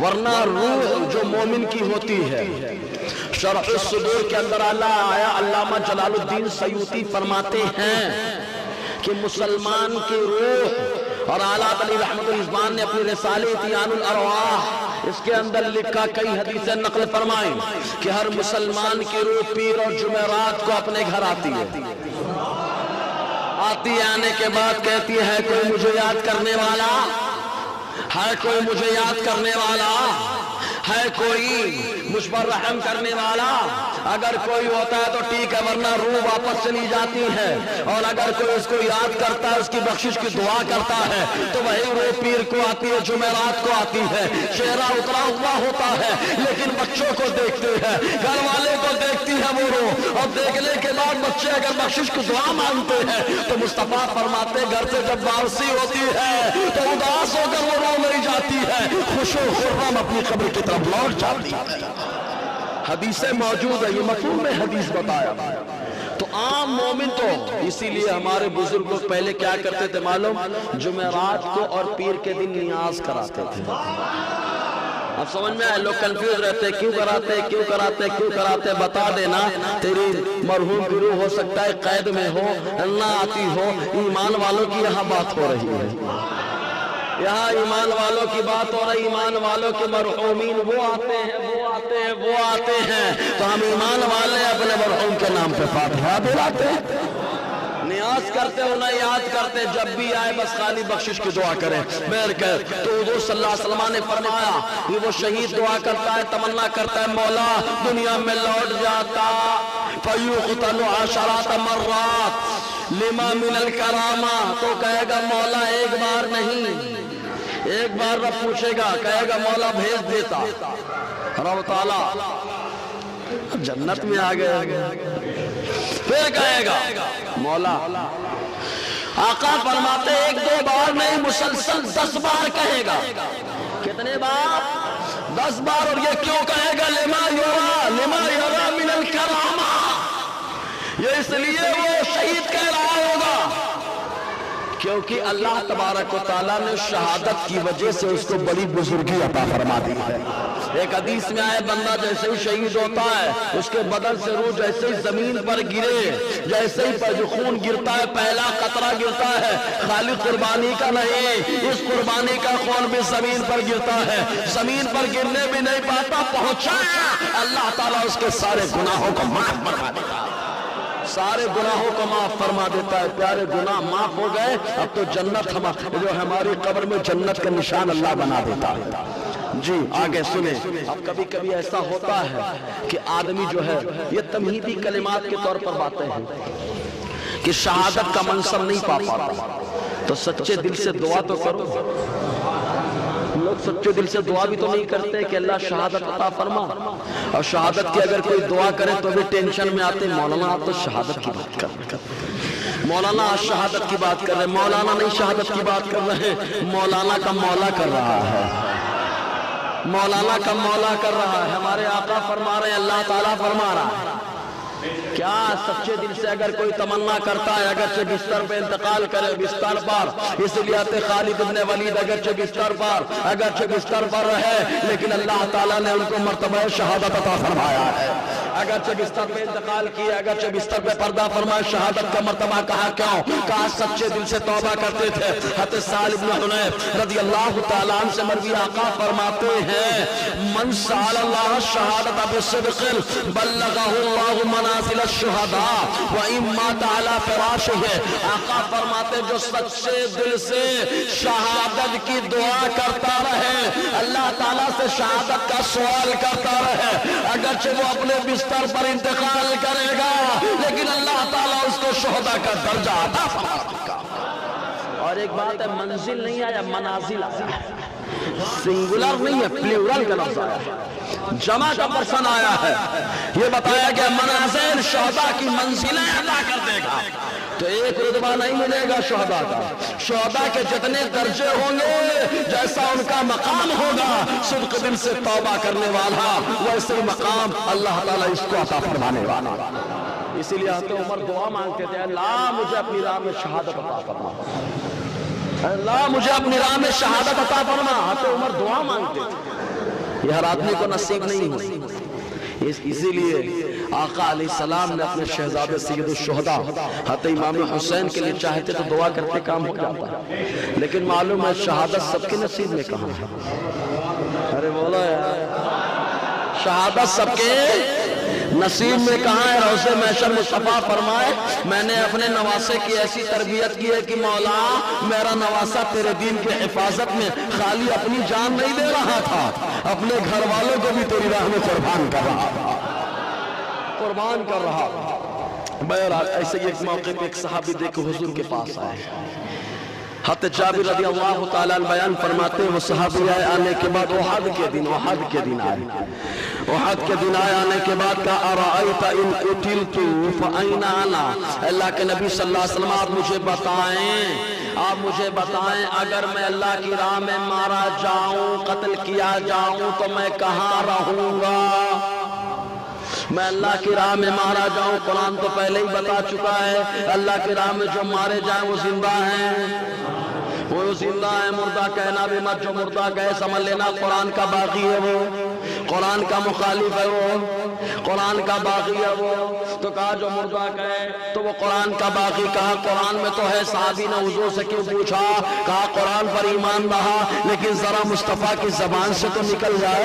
ورنہ روح جو مومن کی ہوتی ہے، شرح الصدور کے اندر آیا علامہ جلال الدین سیوطی فرماتے ہیں کہ مسلمان کی روح، اور اعلیٰ علی رحمت الرحمان نے اپنی رسالہ تیان الارواح اس کے اندر لکھا، کئی حدیثیں نقل فرمائیں کہ ہر مسلمان کی روح پیر اور جمعرات کو اپنے گھر آتی ہے، آنے کے بعد کہتی ہے کوئی مجھے یاد کرنے والا ہے، کوئی مجھے یاد کرنے والا ہے، کوئی مجھ پر رحم کرنے والا، اگر کوئی ہوتا ہے تو ٹھیک ہے، ورنہ روح واپس چلی جاتی ہے، اور اگر کوئی اس کو یاد کرتا ہے، اس کی بخشش کی دعا کرتا ہے تو وہی روح پیر کو آتی ہے، جمعرات کو آتی ہے، چہرہ اترا ہوا ہوتا ہے لیکن بچوں کو دیکھتے ہیں، گھر والے کو دیکھتی ہے وہ روح، اور دیکھنے کے بعد بچے اگر بخشش کی دعا مانگتے ہیں تو مصطفیٰ فرماتے گھر سے جب واپسی ہوتی ہے تو اداس ہو کر وہ رو نہیں جاتی ہے، خوش و خرم اپنی قبر کی طرف لوٹ جاتی ہے۔ حدیثیں موجود ہے، یہ مفہوم میں حدیث بتایا۔ تو عام مومن تو اسی لیے ہمارے بزرگ لوگ پہلے کیا کرتے تھے معلوم، جمعرات کو اور پیر کے دن نیاز کراتے تھے۔ اب سمجھ میں آئے، لوگ کنفیوز رہتے کیوں کراتے، بتا دینا تیری مرحوم کی روح ہو سکتا ہے قید میں ہو، نہ آتی ہو، ایمان والوں کی یہاں بات ہو رہی ہے، یہاں ایمان والوں کی بات ہو رہی، ایمان والوں کے مرحومین وہ آتے ہیں تو ہم ایمان والے اپنے مرحوم کے نام پہ فاتحہ دلاتے ہیں، نیاز نیاز کرتے ہو نہ یاد کرتے، جب بھی آئے بس خالی بخشش کی دعا کریں مہر کر۔ تو حضور صلی اللہ علیہ وسلم نے فرمایا کہ وہ شہید دعا کرتا ہے، تمنا کرتا ہے مولا دنیا میں لوٹ جاتا فَيُقْتَلُ عَشَرَةَ مَرَّاتٍ لِمَا مِنَ الْكَرَامَةِ، تو کہے گا مولا ایک بار نہیں، ایک بار رب پوچھے گا، کہے گا مولا بھیج دیتا، رب تعالیٰ جنت میں آ گئے، پھر کہے گا مولا، آقا فرماتے ایک دو بار نہیں مسلسل 10 بار کہے گا۔ کتنے بار؟ 10 بار۔ اور یہ کیوں کہے گا؟ لما یرا من الکرامہ، یہ اس لیے وہ شہید کہہ رہا ہوگا کیونکہ اللہ تبارک و تعالیٰ نے شہادت کی وجہ سے اس کو بڑی بزرگی عطا فرما دی ہے۔ ایک حدیث میں آئے بندہ جیسے ہی شہید ہوتا ہے اس کے بدن سے روح جیسے ہی زمین پر گرے، جیسے ہی پر جو خون گرتا ہے پہلا قطرہ گرتا ہے خالی قربانی کا نہیں، اس قربانی کا خون بھی زمین پر گرتا ہے، زمین پر گرنے بھی نہیں پاتا، پہنچا اللہ تعالیٰ اس کے سارے گناہوں کو معاف فرما دیتا ہے، سارے گناہوں کو معاف فرما دیتا ہے۔ پیارے گناہ معاف ہو گئے، اب تو جنت جو ہماری قبر میں جنت کا نشان اللہ بنا دیتا ہے۔ جی آگے سنیں، اب کبھی کبھی ایسا ہوتا ہے کہ آدمی جو ہے یہ تمہیدی کلمات کے طور پر باتیں ہیں کہ شہادت کا منصب نہیں پا پاتا، تو سچے دل سے دعا تو کرو۔ لوگ سچے دل سے دعا بھی تو نہیں کرتے کہ اللہ شہادت عطا فرما، اور شہادت کی اگر کوئی دعا کرے تو بھی ٹینشن میں آتے، مولانا آپ تو شہادت کی بات کر رہے ہیں، مولانا آج شہادت کی بات کر رہے ہیں، مولانا نہیں شہادت کی بات کر رہے ہیں، مولانا کا مولا کر رہا ہے، مولانا کا مولا کر رہا ہے۔ ہمارے آقا فرما رہے ہیں، اللہ تعالیٰ فرما رہا ہے، کیا سچے دل سے اگر کوئی تمنا کرتا ہے اگرچہ بستر پہ انتقال کرے، بستر پر، اس لیے آتے خالد ابن ولید اگرچہ بستر پر رہے لیکن اللہ تعالیٰ نے ان کو مرتبہ شہادت عطا فرمایا ہے۔ اگرچہ بستر پہ انتقال کیا، اگرچہ بستر پہ پردہ فرمایا، شہادت کا مرتبہ کہا کیوں؟ کہا سچے دل سے توبہ کرتے تھے۔ حضرت سالم بن حنیف رضی اللہ تعالیٰ عنہ سے مروی آقا فرماتے ہیں من سأل اللہ شہادت بصدق بلغہ اللہ منازل الشہداء وَإِن مَاتَ عَلَى فِرَاشِهِ، آقا فرماتے جو سچے دل سے شہادت کی دعا کرتا رہے، اللہ تعالیٰ سے شہادت کا سوال کرتا رہے، اگرچہ وہ اپنے بستر پر انتقال کرے گا لیکن اللہ تعالیٰ اس کو شہداء کا درجہ عطا فرمائے گا۔ اور ایک بات ہے، منزل نہیں آیا، منازل آیا ہے، سنگولر نہیں ہے، پلیورل کا لفظ آیا ہے، جمع کا پرسن آیا ہے۔ یہ بتایا کہ منازل شہداء کی منزلیں عطا کر دے گا، تو ایک رتبہ نہیں ملے گا شہداء کا، شہداء کے جتنے درجے ہوں گے جیسا ان کا مقام ہوگا، صدق دل سے توبہ کرنے والا ویسے مقام اللہ تعالیٰ اس کو عطا فرمانے والا۔ اسی لیے حضرت عمر دعا مانگتے تھے، اللہ مجھے اپنی راہ میں شہادت عطا فرما، اللہ مجھے اپنی راہ میں شہادت عطا فرما۔ حضرت عمر دعا مانگتے تھے، یہ ہر آدمی کو نصیب نہیں ہوتی، اسی لیے آقا علیہ السلام نے اپنے شہزادے سید الشہداء حضرت امام حسین کے لیے چاہتے تو دعا کرتے کام ہو جاتا ہے، لیکن معلوم ہے شہادت سب کے نصیب میں کہاں ہے؟ ارے بولو یار، شہادت سب کے نصیب میں کہاں ہے؟ روضہ محشر مصطفیٰ فرمائے میں نے اپنے نواسے کی ایسی تربیت کی ہے کہ مولا میرا نواسہ تیرے دین کی حفاظت میں خالی اپنی جان نہیں دے رہا تھا، اپنے گھر والوں کو بھی تیری راہ میں قربان کر رہا تھا، قربان کر رہا تھا۔ بہرحال ایسے ایک موقع پہ ایک صحابی دیکھ حضور کے پاس آئے، حضرت جابر رضی اللہ تعالیٰ عنہ بیان فرماتے ہیں وہ صحابی آئے، آنے کے بعد احد کے دن آئے، آنے کے بعد کہا ارائیت ان قتلت فأین انا، اللہ کے نبی صلی اللہ علیہ وسلم آپ مجھے بتائیں اگر میں اللہ کی راہ میں مارا جاؤں، قتل کیا جاؤں تو میں کہاں رہوں گا؟ میں اللہ کی راہ میں مارا جاؤں، قرآن تو پہلے ہی بتا چکا ہے اللہ کی راہ میں جو مارے جائیں وہ زندہ ہیں، وہ زندہ ہے، مردہ کہنا بھی مت، جو مردہ گئے سمجھ لینا قرآن کا باقی ہے، وہ قرآن کا مخالف ہے، وہ قرآن کا باقی ہے وہ، تو کہا جو مردہ گئے تو وہ قرآن کا باقی، کہا قرآن میں تو ہے، صحابی نے حضور سے کیوں پوچھا؟ کہا قرآن پر ایمان رہا لیکن ذرا مصطفیٰ کی زبان سے تو نکل جائے،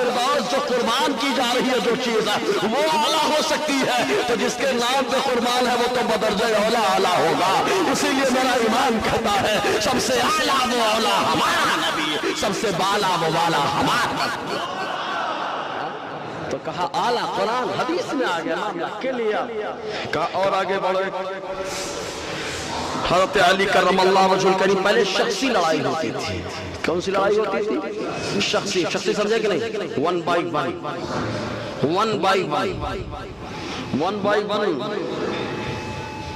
فردوس جو قربان کی جا رہی ہے جو چیز ہے وہ اعلیٰ ہو سکتی ہے، تو جس کے نام پہ قربان ہے وہ تو بدرجہ اولا اعلیٰ ہوگا۔ اسی لیے میرا ایمان کہتا ہے سب سے اعلیٰ وہ اولا ہمارا نبی، سب سے بالا وہ والا ہمارا نبی۔ تو کہا اعلیٰ قرآن حدیث میں آ گیا، نام رکھ کے لیا۔ کہا اور آگے بڑھے، حضرت علی کرم اللہ وجہہ الکریم، پہلے شخصی لڑائی ہوتی تھی۔ کون سی لڑائی ہوتی تھی؟ شخصی سمجھے کہ نہیں؟ ون بائی ون،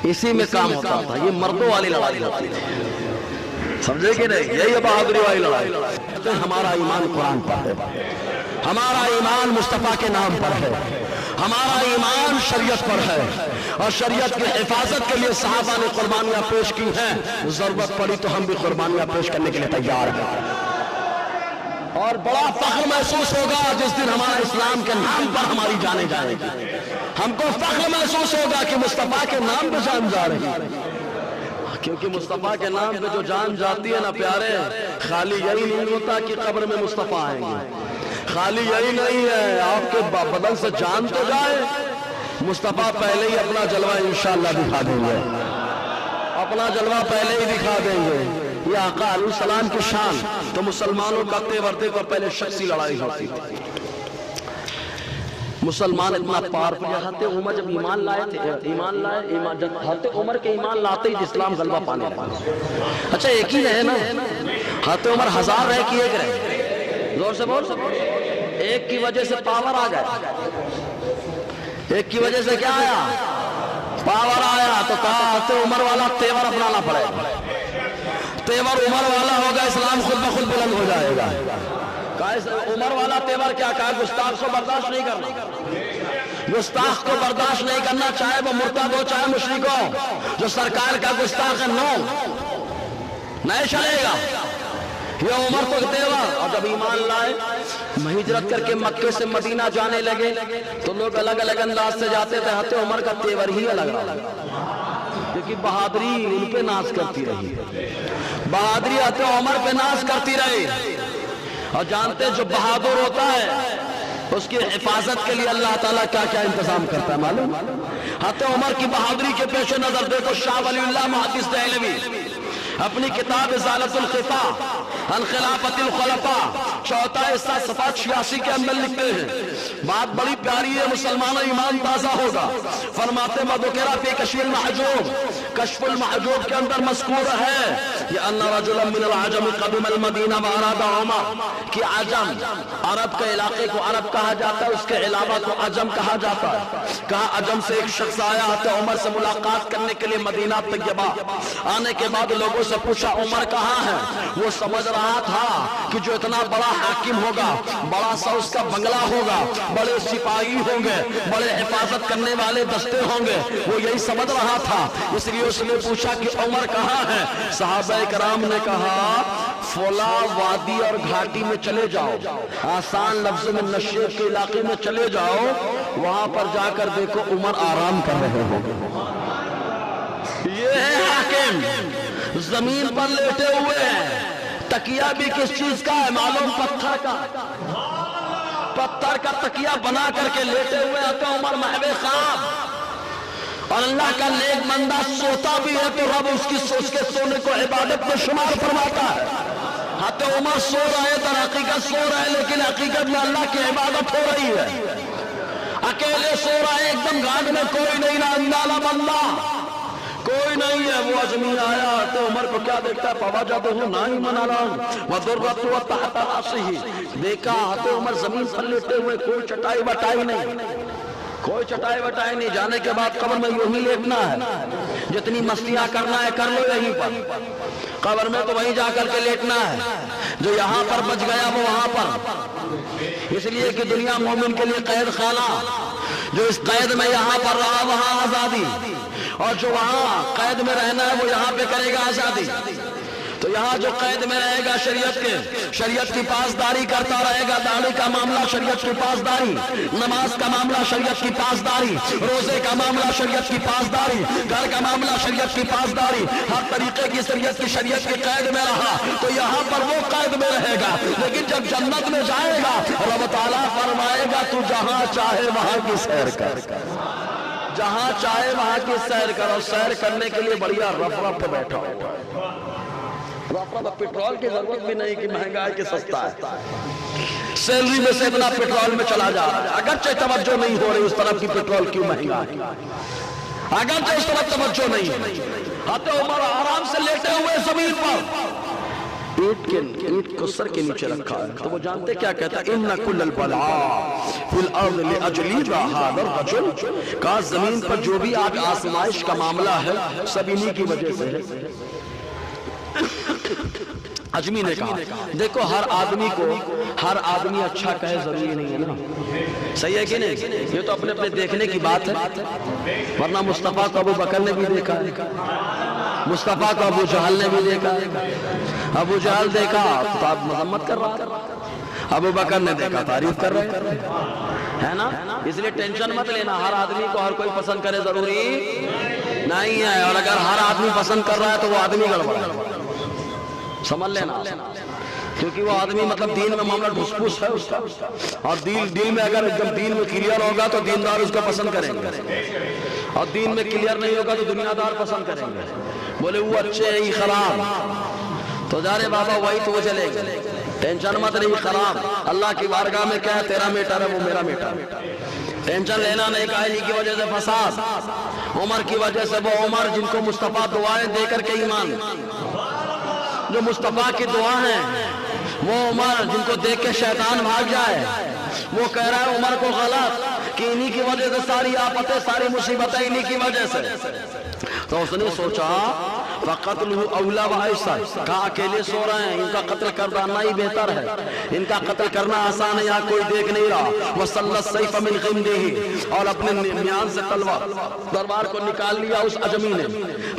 اسی میں کام ہوتا تھا۔ یہ مردوں والی لڑائی ہوتی تھی، سمجھے کہ نہیں؟ یہی بہادری والی لڑائی۔ ہمارا ایمان قرآن پر ہے، ہمارا ایمان مصطفیٰ کے نام پر ہے، ہمارا ایمان شریعت پر ہے، اور شریعت کی حفاظت کے لیے صحابہ نے قربانیاں پیش کی ہیں۔ ضرورت پڑی تو ہم بھی قربانیاں پیش کرنے کے لیے تیار ہیں، اور بڑا فخر محسوس ہوگا جس دن ہمارا اسلام کے نام پر ہماری جانیں جائیں گی۔ ہم کو فخر محسوس ہوگا کہ مصطفیٰ کے نام پہ جان جا رہی ہے، کیونکہ مصطفیٰ کے نام پہ جو جان جاتی ہے نا پیارے، خالی یہی نہیں ہوتا کہ قبر میں مصطفیٰ آئیں گے، خالی یہی نہیں ہے آپ کے بدن سے جان تو جائے، مصطفیٰ پہلے ہی اپنا جلوہ انشاءاللہ دکھا دیں گے، اپنا جلوہ پہلے ہی دکھا دیں گے۔ یہ آقا علیہ السلام کی شان۔ تو مسلمانوں کا تیورتے کو پہلے شخصی لڑائی ہوتی تھی۔ مسلمان اتنا پاورفل، حضرت عمر جب ایمان لائے تھے، جب حضرت عمر کے ایمان لاتے ہی اسلام غلبہ پانے لگا۔ اچھا ایک ہی رہے نا، حضرت عمر 1000 رہے کہ ایک رہے؟ زور سے بول۔ ایک کی وجہ سے پاور آ گیا، ایک کی وجہ سے کیا آیا؟ پاور آیا۔ تو کہا حضرت عمر والا تیور اپنانا پڑے گا، تیور عمر والا ہوگا، اسلام خود بخود بلند ہو جائے گا۔ عمر والا تیور کیا کہا؟ گستاخ کو برداشت نہیں کرنا، گستاخ کو برداشت نہیں کرنا، چاہے وہ مرتد ہو چاہے مشرک ہو۔ جو سرکار کا گستاخ ہے نو نہیں چلے گا، یہ عمر کو تیور۔ اور جب ایمان لائے، ہجرت کر کے مکے سے مدینہ جانے لگے تو لوگ الگ الگ انداز سے جاتے تھے، حضرت عمر کا تیور ہی الگ رہا، کیونکہ بہادری ان پہ ناز کرتی رہی، بہادری حضرت عمر پہ ناز کرتی رہی۔ اور جانتے جو بہادر ہوتا ہے اس کی حفاظت کے لیے اللہ تعالیٰ کیا کیا انتظام کرتا ہے معلوم؟ حضرت عمر کی بہادری کے پیش نظر دیکھو، شاہ ولی اللہ محدث دہلوی اپنی کتاب ازالۃ الخفا عن خلافت الخلفاء چوتھا حصہ صفحہ 86 کے اندر لکھتے ہیں، بات بڑی پیاری ہے، مسلمانوں ایمان تازہ ہوگا۔ فرماتے مذکرہ فی کشف المحجوب، کشف المحجوب کے اندر مذکور ہے یہ ان رجلا من العجم قدم المدینہ واراد عمر، کہ عجم عرب کے علاقے کو عرب کہا جاتا ہے، اس کے علاوہ کو عجم کہا جاتا ہے۔ کہا عجم سے ایک شخص آیا حضرت عمر سے ملاقات کرنے کے لیے مدینہ طیبہ، آنے کے بعد لوگوں سے پوچھا عمر کہاں ہے؟ وہ سمجھ رہا تھا کہ جو اتنا بڑا حاکم ہوگا، بڑا سا اس کا بنگلہ ہوگا، بڑے سپاہی ہوں گے، بڑے حفاظت کرنے والے دستے ہوں گے، وہ یہی سمجھ رہا تھا، اس لیے اس نے پوچھا کہ عمر کہاں ہے؟ صحابہ کرام نے کہا فلاں وادی اور گھاٹی میں چلے جاؤ، آسان لفظ میں نشیب کے علاقے میں چلے جاؤ، وہاں پر جا کر دیکھو عمر آرام کر رہے ہوں گے۔ یہ ہے حاکم، زمین پر لیٹے ہوئے ہیں، تکیہ بھی کس چیز کا ہے معلوم؟ پتھر کا، پتھر کا تکیہ بنا کر کے لیٹے ہوئے ہیں۔ تو عمر محو خواب، اور اللہ کا نیک بندہ سوتا بھی ہے تو رب اس کے سونے کو عبادت میں شمار فرماتا ہے۔ حضرت عمر سو رہے در حقیقت سو رہے، لیکن حقیقت میں اللہ کی عبادت ہو رہی ہے۔ اکیلے سو رہے، ایک دم گھاٹ میں کوئی نہیں، نہ اندالہ بندہ کوئی نہیں ہے۔ وہ آدمی آیا تو عمر کو کیا دیکھتا ہے؟ فوجدہ نائما وضربۃ تحت راسہ، دیکھا تو عمر زمین پر لیٹے ہوئے، کوئی چٹائی بٹائی نہیں، کوئی چٹائی بٹائی نہیں۔ جانے کے بعد قبر میں یوں ہی لیٹنا ہے، جتنی مستیاں کرنا ہے کر لو یہیں پر، قبر میں تو وہیں جا کر کے لیٹنا ہے۔ جو یہاں پر بچ گیا وہ وہاں پر، اس لیے کہ دنیا مومن کے لیے قید خانہ، جو اس قید میں یہاں پر رہا وہاں آزادی، اور جو وہاں قید میں رہنا ہے وہ یہاں پہ کرے گا آزادی۔ تو یہاں جو قید میں رہے گا شریعت کی پاسداری کرتا رہے گا، داڑھی کا معاملہ شریعت کی پاسداری، نماز کا معاملہ شریعت کی پاسداری، روزے کا معاملہ شریعت کی پاسداری، گھر کا معاملہ شریعت کی پاسداری، ہر طریقے کی شریعت کی قید میں رہا تو یہاں پر وہ قید میں رہے گا۔ لیکن جب جنت میں جائے گا رب تعالیٰ فرمائے گا تو جہاں چاہے وہاں کی سیر کر، جہاں چاہے وہاں کی سیر کرو۔ سیر کرنے کے لیے بڑھیا رف پہ بیٹھا ہوا ہے، پیٹرول کی ضرورت بھی نہیں کہ مہنگا ہے کہ سستا ہے، سیلری میں سے اتنا پیٹرول میں چلا جا رہا ہے، اگرچہ توجہ نہیں ہو رہی اس طرف کی پیٹرول کیوں مہنگا ہے، اگرچہ اس طرف توجہ نہیں۔ حضرت عمر آرام سے لیٹے ہوئے زمین پر اینٹ کو سر کے نیچے رکھا ہے، تو وہ جانتے کیا کہتا ہے، ان کل البلاء فی الارض لاجل هذا الرجل، کہا زمین پر جو بھی آج آزمائش کا معاملہ ہے سب انہی کی وجہ سے ہے۔ اجمی نے کہا دیکھو ہر آدمی اچھا کہے ضروری نہیں ہے نا، صحیح ہے کہ نہیں؟ یہ تو اپنے اپنے دیکھنے کی بات ہے، ورنہ مصطفیٰ کو ابو بکر نے بھی دیکھا ہے، مصطفیٰ کو ابو جہل نے بھی دیکھا ہے۔ ابو جہل دیکھا تو آپ مذمت کر رہا تھا، ابو بکر نے دیکھا تعریف کر رہے ہے نا۔ اس لیے ٹینشن مت لینا، ہر آدمی کو ہر کوئی پسند کرے ضروری نہیں ہے، اور اگر ہر آدمی پسند کر رہا ہے تو وہ آدمی گڑبڑ ہے، سمجھ لینا، کیونکہ وہ آدمی مطلب دین میں معاملہ ڈھس پھوس ہے اس کا، اور دین میں اگر ایک دم دین میں کلیئر ہوگا تو دیندار اس کو پسند کریں گے، اور دین میں کلیئر نہیں ہوگا تو دنیا دار پسند کریں گے۔ بولے وہ اچھے ہی خراب تو جارے بابا وہی تو وہ چلے گا، ٹینشن مت رہی خراب، اللہ کی بارگاہ میں کیا ہے، تیرا میٹر ہے وہ میرا میٹر، ٹینشن لینا نہیں۔ کائلی کی وجہ سے فساد، عمر کی وجہ سے وہ عمر جن کو مصطفیٰ دعائیں دے کر کے ایمان، جو مصطفیٰ کی دعا ہیں وہ عمر جن کو دیکھ کے شیطان بھاگ جائے، وہ کہہ رہا ہے عمر کو غلط کہ انہی کی وجہ سے ساری آفتیں ساری مصیبتیں انہی کی وجہ سے۔ تو اس نے سوچا فَقَتْلُهُ أَوْلَى وَأَيْسَرُ، کہا اکیلے سو رہے ہیں، ان کا قتل کرنا ہی بہتر ہے، ان کا قتل کرنا آسان ہے، یہاں کوئی دیکھ نہیں رہا۔ وَصَلَّ السَّيْفَ مِنْ غِمْدِهِ، اور اپنے میان سے تلوار کو نکال لیا اس عجمی نے،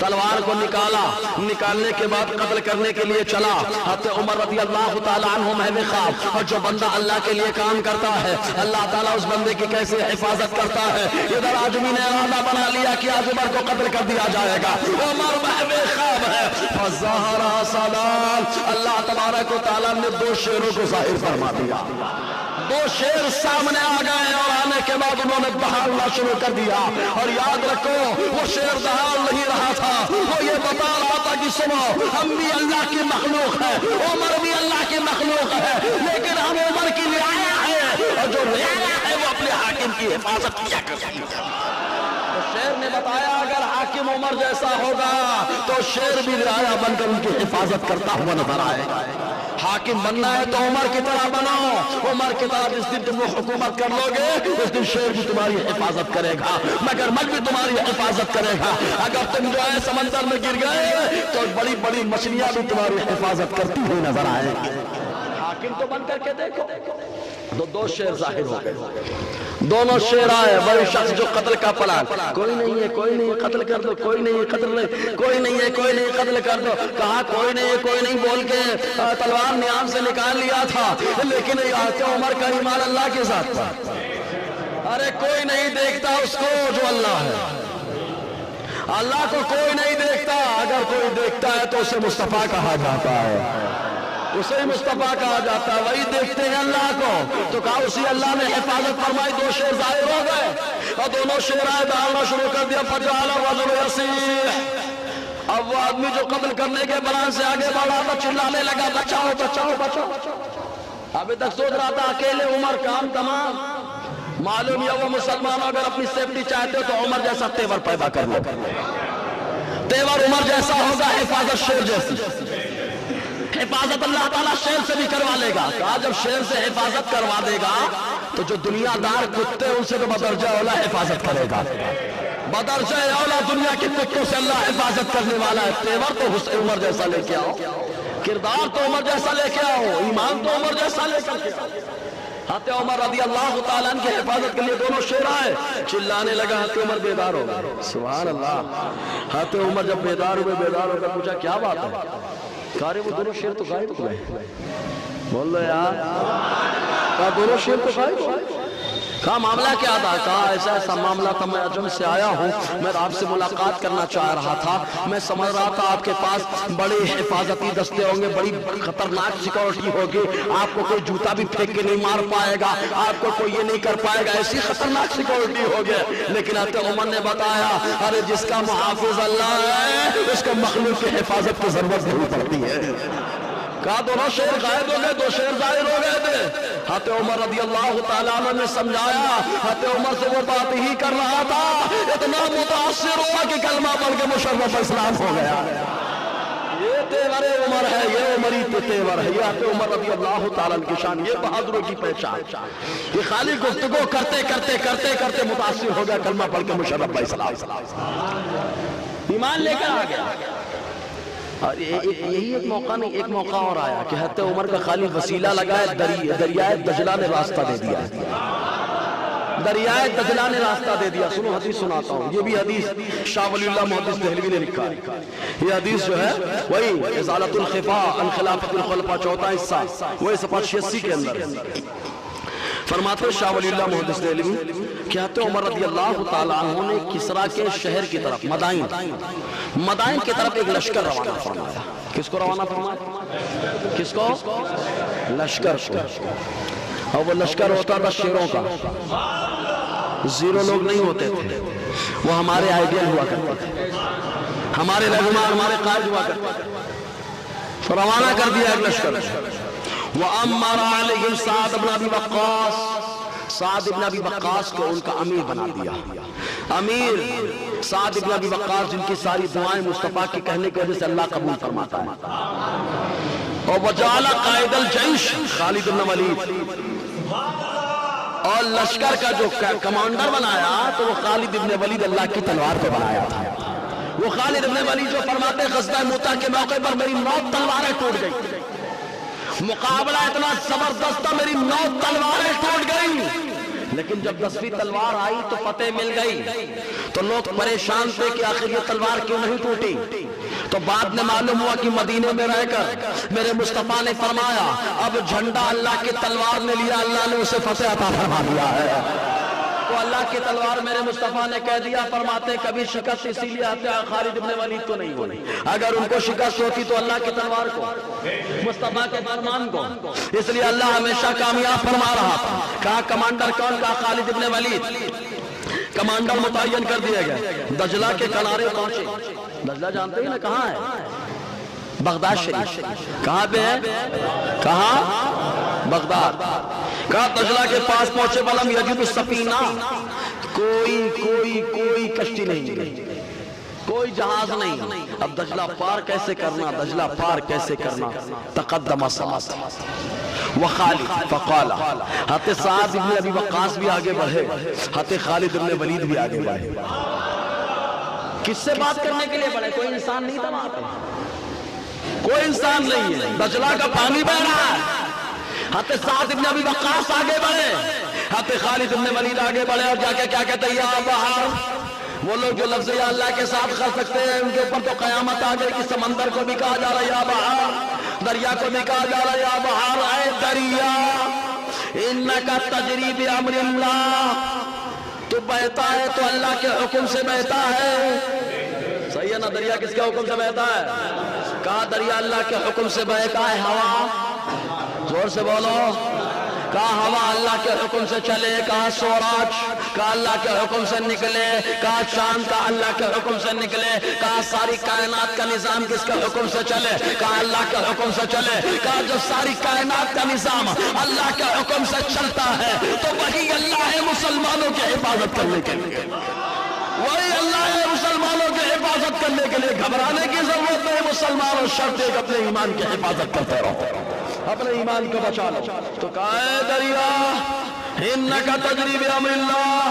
تلوار کو نکالنے کے بعد قتل کرنے کے لیے چلا۔ حضرت عمر رضی اللہ تعالیٰ عنہ محو خواب، اور جو بندہ اللہ کے لیے کام کرتا ہے اللہ تعالیٰ اس بندے کی کیسے حفاظت کرتا ہے۔ ادھر عجمی نے ارادہ بنا لیا کہ آج عمر کو قتل کر دیا جائے گا، عمر محو خواب ہے۔ فَظَهَرَ صَلَالٍ، اللہ تبارک و تعالیٰ نے دو شیروں کو ظاہر فرما دیا، دو شیر سامنے آ گئے، اور آنے کے بعد انہوں نے دہاڑنا شروع کر دیا۔ اور یاد رکھو وہ شیر دہاڑ نہیں رہا تھا، وہ یہ بتا رہا تھا کہ سنو ہم بھی اللہ کی مخلوق ہیں، عمر بھی اللہ کی مخلوق ہے، لیکن ہم عمر کی رعایا ہے، اور جو رعایا ہے وہ اپنے حاکم کی حفاظت کیا کرتی ہے۔ شیر نے بتایا اگر حاکم عمر جیسا ہوگا تو شیر بھی رعایا بن کر ان کی حفاظت کرتا ہوا نظر آئے گا۔ حاکم بننا ہے تو عمر کی طرح بناؤ، عمر کی طرح جس دن تم حکومت کر لو گے اس دن شیر بھی تمہاری حفاظت کرے گا، مگر مچھ بھی تمہاری حفاظت کرے گا۔ اگر تم جو ہے سمندر میں گر گئے تو بڑی بڑی مچھلیاں بھی تمہاری حفاظت کرتی ہوئی نظر آئے گی۔ حاکم تو بن کر کے دیکھو، دو شیر ظاہر ہو گئے، دونوں شیر آئے، بڑے شخص جو قتل کا پلان، کوئی نہیں ہے کوئی نہیں قتل کر دو، کوئی نہیں قتل نہیں، کوئی نہیں ہے کوئی نہیں قتل کر دو، کہا کوئی نہیں ہے کوئی نہیں بول کے تلوار نیام سے نکال لیا تھا، لیکن عمر کا ایمان اللہ کے ساتھ تھا۔ ارے کوئی نہیں دیکھتا اس کو جو اللہ ہے، اللہ کو کوئی نہیں دیکھتا، اگر کوئی دیکھتا ہے تو اسے مصطفیٰ کہا جاتا ہے، اسے مصطفیٰ کہا جاتا ہے، وہی دیکھتے ہیں اللہ کو۔ تو کہا اسی اللہ نے حفاظت فرمائی، دو شیر ظاہر ہو گئے اور دونوں شیر آئے، دہاڑنا شروع کر دیا۔ فَجَعَلَ الرَّجُلُ يَصِيحُ، اب وہ آدمی جو قتل کرنے کے بلان سے آگے بڑھا تھا چلانے لگا بچاؤ بچاؤ بچاؤ۔ ابھی تک سوچ رہا تھا اکیلے عمر کام تمام، معلوم ہے وہ مسلمانوں اگر اپنی سیفٹی چاہتے ہو تو عمر جیسا تیور پیدا کر لو، تیور عمر جیسا ہوگا، حفاظت شیر جیسی، حفاظت اللہ تعالیٰ شیر سے بھی کروا لے گا۔ کہا جب شیر سے حفاظت کروا دے گا تو جو دنیا دار کتے ان سے تو بدرجہ اولا حفاظت کرے گا، بدرجہ اولا دنیا کے کتوں سے اللہ حفاظت کرنے والا ہے۔ تیور تو حسین عمر جیسا لے کے آؤ، کردار تو عمر جیسا لے کے آؤ، ایمان تو عمر جیسا لے کر کے آؤ۔ حضرت عمر رضی اللہ تعالیٰ عنہ کی حفاظت کے لیے دونوں شیر آئے، چلانے لگا۔ حضرت عمر بیدار ہو گئے، سبحان اللہ۔ حضرت عمر جب بیدار ہوئے، بیدار ہو کر پوچھا کیا بات ہے؟ کارے وہ دونوں شیر تو غائب ہوئے. بول لو یار, کہا دونوں شیر تو غائب ہوئے. کہا معاملہ کیا تھا؟ کہا ایسا ایسا معاملہ تھا, میں عجم سے آیا ہوں, میں آپ سے ملاقات کرنا چاہ رہا تھا, میں سمجھ رہا تھا آپ کے پاس بڑے حفاظتی دستے ہوں گے, بڑی خطرناک سیکورٹی ہوگی, آپ کو کوئی جوتا بھی پھینک کے نہیں مار پائے گا, آپ کو کوئی یہ نہیں کر پائے گا, ایسی خطرناک سیکورٹی ہوگی. لیکن حضرت عمر نے بتایا, ارے جس کا محافظ اللہ ہے اس کو مخلوق کی حفاظت کی ضرورت نہیں پڑتی ہے. کہا دونوں شیر غائب ہو گئے, دو شیر ظاہر ہو گئے تھے. حضرت عمر رضی اللہ تعالیٰ عنہ نے سمجھایا, حضرت عمر سے وہ بات ہی کر رہا تھا, اتنا متاثر ہوا کہ کلمہ پڑھ کے مشرف اسلام ہو گیا. یہ تیور عمر ہے, یہ عمری تیور ہے, یہ حضرت عمر رضی اللہ تعالیٰ عنہ کی شان, یہ بہادروں کی پہچان. یہ خالی گفتگو کرتے کرتے کرتے کرتے متاثر ہو گیا, کلمہ پڑھ کے مشرف اسلام ایمان لے کر آ گیا. اور یہی ایک موقع نہیں, ایک موقع اور آیا کہ حضرت عمر کا خالی وسیلہ لگا ہے, دریائے دجلہ نے راستہ دے دیا. دریائے دجلہ نے راستہ دے دیا. سنو حدیث سناتا ہوں, یہ بھی حدیث شاہ ولی اللہ محدث دہلوی نے لکھا ہے. یہ حدیث جو ہے وہی ازالت الخفا عن خلافت الخلفاء, چوتھا حصہ, وہی صفحہ 86 کے اندر فرماتے شاہ ولی اللہ محدث دہلوی کہ حضرت عمر رضی اللہ تعالیٰ عنہ نے کسرا کے شہر کی طرف, مدائن کی طرف ایک لشکر روانہ فرمایا. کس کو روانہ فرمایا؟ کس کو؟ لشکر کو. اور وہ لشکر ہوتا تھا شیروں کا, زیرو لوگ نہیں ہوتے تھے, وہ ہمارے آئیڈیل ہوا کرتے تھے, ہمارے رہنما, ہمارے قائد ہوا کرتے تھے. تو روانہ کر دیا ایک لشکر. وَأَمَّرَ عَلَيْهِمْ سعد بن ابی وقاص, سعد بن ابی وقاص کو ان کا امیر بنا دیا. امیر سعد بن ابی وقاص جن کی ساری دعائیں مصطفیٰ کی کہنے کی وجہ سے اللہ قبول فرماتا ہے. اور وَجَعَلَ قَائِدَ الْجَيْشِ خالد بن ولید, اور لشکر کا جو کمانڈر بنایا تو وہ خالد بن ولید اللہ کی تلوار کو بنایا تھا. وہ خالد بن ولید جو فرماتے غزوہ موطا کے موقع پر میری 9 تلواریں ٹوٹ گئی, مقابلہ اتنا زبردست تھا, میری 9 تلواریں ٹوٹ گئی. لیکن جب 10ویں تلوار آئی تو فتح مل گئی, تو لوگ پریشان تھے کہ آخر یہ تلوار کیوں نہیں ٹوٹی. تو بعد میں معلوم ہوا کہ مدینے میں رہ کر میرے مصطفیٰ نے فرمایا اب جھنڈا اللہ کی تلوار نے لیا, اللہ نے اسے فتح عطا فرما دیا ہے. تو اللہ کی تلوار میرے مصطفیٰ نے کہہ دیا, فرماتے کبھی شکست اسی لیے آتے ہیں خالد بن ولید کو نہیں ہوئی. اگر ان کو شکست ہوتی تو اللہ کی تلوار کو, مصطفیٰ کے فرمان کو, اس لیے اللہ ہمیشہ کامیاب فرما رہا تھا. کہا کمانڈر کون؟ کہا خالد بن ولید. کمانڈر متعین کر دیا گیا. دجلہ کے کنارے پہنچے. دجلہ جانتے ہی نا کہاں ہے؟ بغداد شریف. کہاں پہ ہے؟ کہاں؟ بغداد. کہا دجلہ کے پاس پہنچے, ولم یجد السفینہ, کوئی کشتی نہیں, کوئی جہاز نہیں. اب دجلہ پار کیسے کرنا, دجلہ پار کیسے کرنا. تقدم سعد وخالد فقال, حضرت سعد بن ابی وقاص بھی آگے بڑھے, حضرت خالد بن ولید بھی آگے بڑھے. کس سے بات کرنے کے لیے بڑھے؟ کوئی انسان نہیں تھا وہاں پہ, کوئی انسان نہیں ہے. دجلہ کا پانی بہ رہا ہے. حضرت سعد بن ابی وقاص آگے بڑھے, حضرت خالد بن ولید آگے بڑھے, اور جا کے کیا کہتے ہیں, یا بحر. وہ لوگ جو لفظ یا اللہ کے ساتھ کر سکتے ہیں ان کے اوپر تو قیامت آ گئی کہ سمندر کو بھی کہا جا رہا ہے یا بحر, دریا کو بھی کہا جا رہا ہے یا بحر. اے دریا انکا تجری بامر اللہ, تو بہتا ہے تو اللہ کے حکم سے بہتا ہے. صحیح ہے نا؟ دریا کس کے حکم سے بہتا ہے؟ کہا دریا اللہ کے حکم سے بہتا ہے. ہوا, زور سے بولو. کہا ہوا اللہ کے حکم سے چلے. کہا سورج, کہا اللہ کے حکم سے نکلے. کہا چاند, کا اللہ کے حکم سے نکلے. کہا ساری کائنات کا نظام کس کے حکم سے چلے؟ کہا اللہ کے حکم سے چلے. کہا جو ساری کائنات کا نظام اللہ کے حکم سے چلتا ہے تو وہی اللہ ہے مسلمانوں کی حفاظت کرنے کے لیے, وہی اللہ ہے مسلمانوں کی حفاظت کرنے کے لیے. گھبرانے کی ضرورت نہیں, مسلمانوں شرط ایک اپنے ایمان کی حفاظت کرتے رہو, اپنے ایمان کو بچا لو. تو کہا اے دریا انکا تجری بامر اللہ,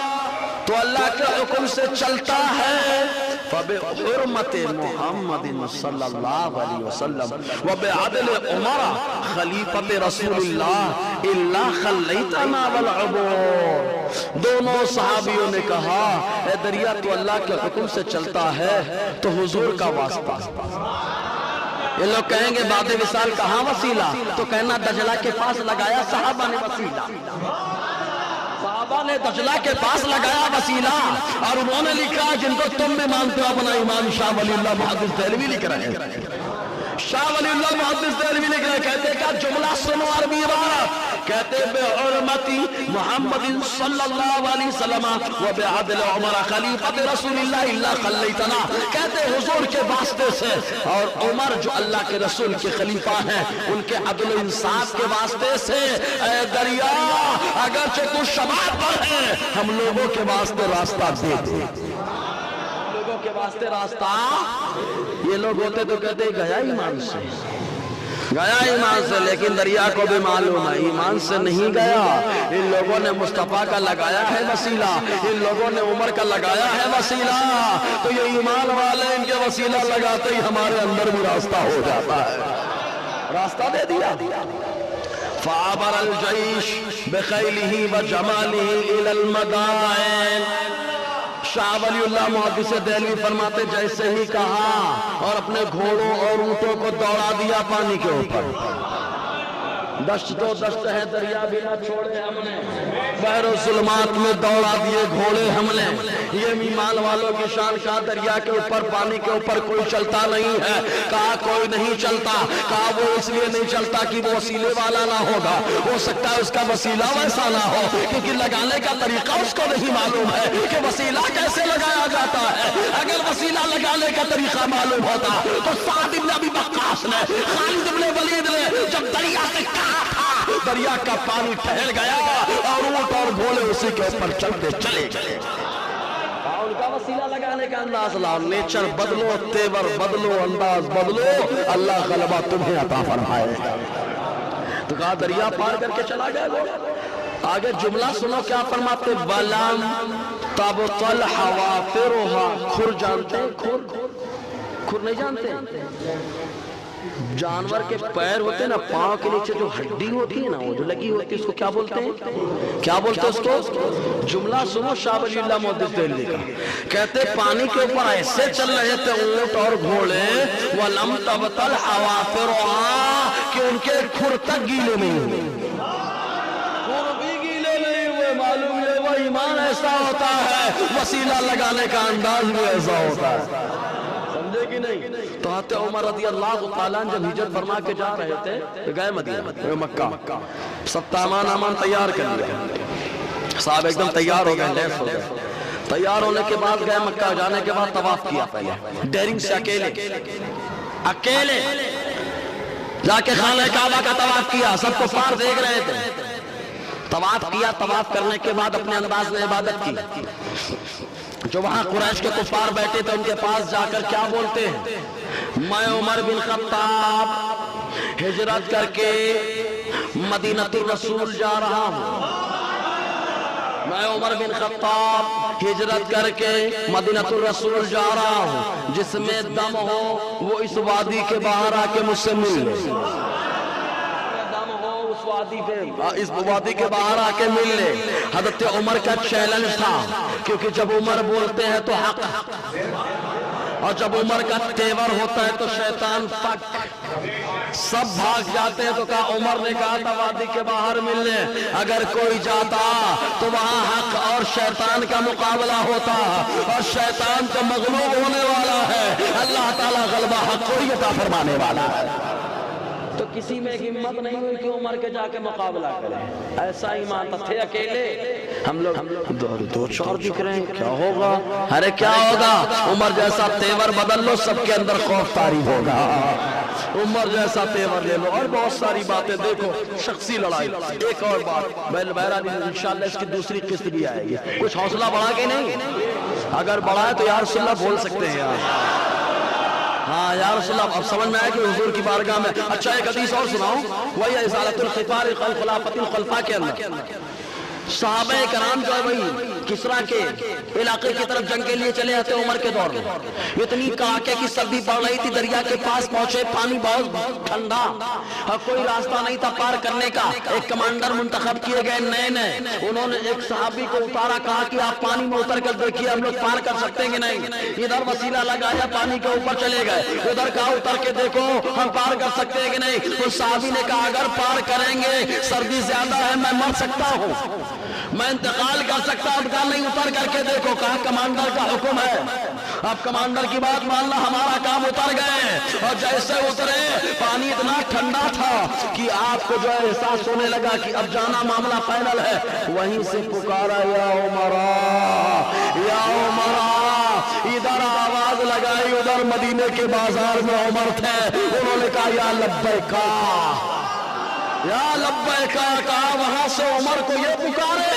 تو اللہ کے حکم سے چلتا ہے. فبحرمت محمد صلی اللہ علیہ وسلم وبعدل عمر خلیفت رسول اللہ الا خلیتنا والعبور. دونوں صحابیوں نے کہا اے دریا تو اللہ کے حکم سے چلتا ہے تو حضور کا واسطہ, یہ لوگ کہیں گے بعد وصال کہاں وسیلہ؟ تو کہنا دجلہ کے پاس لگایا صحابہ نے وسیلہ، صحابہ نے دجلہ کے پاس لگایا وسیلہ، اور انہوں نے لکھا جن کو تم میں مانتے ہو اپنا ایمان شاہ ولی اللہ محدث دہلوی لکھ رہے ہیں، شاہ ولی اللہ محدث دہلوی لکھ رہے ہیں، کہتے ہیں کہ جملہ سنو عربی عبارت، کہتے ہیں بحرمتی محمد صلی اللہ علیہ وسلم و بعدل عمر خلیفۃ رسول اللہ اللہ خلیتنا، کہتے ہیں حضور کے واسطے سے اور عمر جو اللہ کے رسول کے خلیفہ ہیں ان کے عدل و انصاف کے واسطے سے، اے دریا اگرچہ تو شباب پر ہے ہم لوگوں کے واسطے راستہ دے دے، لوگوں کے واسطے راستہ۔ یہ لوگ ہوتے تو کہتے گیا ایمان سے، گیا ایمان سے، لیکن دریا کو بھی معلوم ہے ایمان سے نہیں گیا، ان لوگوں نے مصطفیٰ کا لگایا ہے وسیلہ، ان لوگوں نے عمر کا لگایا ہے وسیلہ، تو یہ ایمان والے ان کے وسیلہ لگاتے ہی ہمارے اندر بھی راستہ ہو جاتا ہے، راستہ دے دیا۔ فعبر الجیش بخیلہ وجمالہ الی المدائن، شاہ ولی اللہ محدث دہلوی فرماتے جیسے ہی کہا اور اپنے گھوڑوں اور اونٹوں کو دوڑا دیا پانی کے اوپر، دشت تو دشت ہے دریا بھی نہ چھوڑے ہم نے، بحر و ظلمات میں دوڑا دیے گھوڑے ہم نے، یہ ایمان والوں کی شان کا دریا کے اوپر پانی کے اوپر کوئی چلتا نہیں ہے، کہا کوئی نہیں چلتا، کہا وہ اس لیے نہیں چلتا کہ وہ وسیلے والا نہ ہوگا، ہو سکتا ہے اس کا وسیلہ ویسا نہ ہو، کیونکہ لگانے کا طریقہ اس کو نہیں معلوم ہے کہ وسیلہ کیسے لگایا جاتا ہے، اگر وسیلہ لگانے کا طریقہ معلوم ہوتا تو سعد بن ابی وقاص نے، خالد بن ولید نے جب دریا سے کہا تھا دریا کا پانی ٹھہر گیا اور اونٹ اور گھوڑے اسی کے اوپر چلتے چلے گئے، ان کا وسیلہ لگانے کا انداز لاؤ، نیچر بدلو، تیور بدلو، انداز بدلو، اللہ غلبہ تمہیں عطا فرمائے۔ تو کہا دریا پار کر کے چلا گیا وہ، آگے جملہ سنو کیا فرماتے، وَلَمْ تَبْطَلْ حَوَافِرُهَا، کھر جانتے ہیں؟ کھر نہیں جانتے؟ جانور کے پیر ہوتے ہیں نا، پاؤں کے نیچے جو ہڈی ہوتی ہے نا، وہ جو لگی ہوتی ہے اس کو کیا بولتے ہیں؟ کیا بولتے ہیں اس کو؟ جملہ سنو شاہ ولی اللہ محدث دہلوی کا، کہتے پانی کے اوپر ایسے چل رہے تھے اونٹ اور گھوڑے، وَلَمْ تَبْطَلْ حَوَافِرُهَا، کہ ان کے کھر تک گیلے نہیں ہوئے، کھر بھی گیلے نہیں ہوئے، معلوم ہے وہ ایمان ایسا ہوتا ہے، وسیلہ لگانے کا انداز بھی ایسا ہوتا ہے، سمجھے کہ نہیں؟ تو حضرت عمر رضی اللہ تعالیٰ جب ہجرت فرما کے جا رہے تھے گئے مدینہ مکہ، سب سامان تیار کر لیا، صاحب ایک دم تیار ہو گئے، لیس ہو گئے، تیار ہونے کے بعد گئے مکہ، جانے کے بعد طواف کیا پہلے ڈیرنگ سے اکیلے جا کے خانہ کعبہ کا طواف کیا، سب کفار دیکھ رہے تھے، طواف کیا، طواف کرنے کے بعد اپنے انداز میں عبادت کی، جو وہاں قریش کے کفار بیٹھے تھے ان کے پاس جا کر کیا بولتے ہیں، میں عمر بن خطاب ہجرت کر کے مدینہ الرسول جا رہا ہوں، میں عمر بن خطاب ہجرت کر کے مدینہ الرسول جا رہا ہوں، جس میں دم ہو وہ اس وادی کے باہر آ کے مجھ سے مل لے، اس وادی کے باہر آ کے مل لے۔ حضرت عمر کا چیلنج تھا، کیونکہ جب عمر بولتے ہیں تو حق، اور جب عمر کا تیور ہوتا ہے تو شیطان پک، سب بھاگ جاتے ہیں، تو کہا عمر نے کہا تھا وادی کے باہر ملنے، اگر کوئی جاتا تو وہاں حق اور شیطان کا مقابلہ ہوتا، اور شیطان تو مغلوب ہونے والا ہے، اللہ تعالیٰ غلبہ حق کو ہی عطا فرمانے والا ہے۔ تو کسی میں ہمت نہیں ہوئی کہ عمر کے جا کے مقابلہ کریں، ایسا ایمان تھے اکیلے، ہم لوگ دو چار دکھ رہے ہیں، کیا ہوگا؟ ارے کیا ہوگا؟ عمر جیسا تیور بدل لو، سب کے اندر خوف طاری ہوگا، عمر جیسا تیور لے لو، اور بہت ساری باتیں دیکھو، شخصی لڑائی۔ ایک اور بات بہرحال انشاءاللہ اس کی دوسری قسط بھی آئے گی، کچھ حوصلہ بڑھا کے نہیں، اگر بڑھا ہے تو یا رسول اللہ بول سکتے ہیں یار، ہاں یا رسول اللہ، اب سمجھ میں آیا کہ حضور کی بارگاہ میں۔ اچھا ایک حدیث اور سناؤں، وہی ازالۃ الخفار خلافۃ الخلفاء کے اندر صحابہ کرام جو ہے وہی کسرا کے علاقے کی طرف جنگ کے لیے چلے آتے عمر کے دور میں. اتنی کڑاکے کی سردی پڑ رہی تھی, دریا کے پاس پہنچے, پانی بہت ٹھنڈا, کوئی راستہ نہیں تھا پار کرنے کا. ایک کمانڈر منتخب کیے گئے نئے, انہوں نے ایک صحابی کو اتارا, کہا کہ آپ پانی میں اتر کر دیکھیے ہم لوگ پار کر سکتے ہیں کہ نہیں. ادھر وسیلہ لگایا, پانی کے اوپر چلے گئے, ادھر کہا اتر کے دیکھو ہم پار کر سکتے ہیں کہ نہیں. اس صحابی نے کہا اگر پار کریں گے سردی زیادہ ہے, میں مر سکتا ہوں, میں انتقال کر سکتا ہوں. کہا نہیں اتر کر کے دیکھو. کہا کمانڈر کا حکم ہے, اب کمانڈر کی بات ماننا, ہمارا کام. اتر گئے اور جیسے اترے پانی اتنا ٹھنڈا تھا کہ آپ کو جو ہے احساس ہونے لگا کہ اب جانا معاملہ فائنل ہے. وہیں سے پکارا یا عمرہ یا عمرہ. ادھر آواز لگائی, ادھر مدینے کے بازار میں عمر تھے, انہوں نے کہا یا لبیکا یا لبیکا. کہا وہاں سے عمر کو یہ پکارے,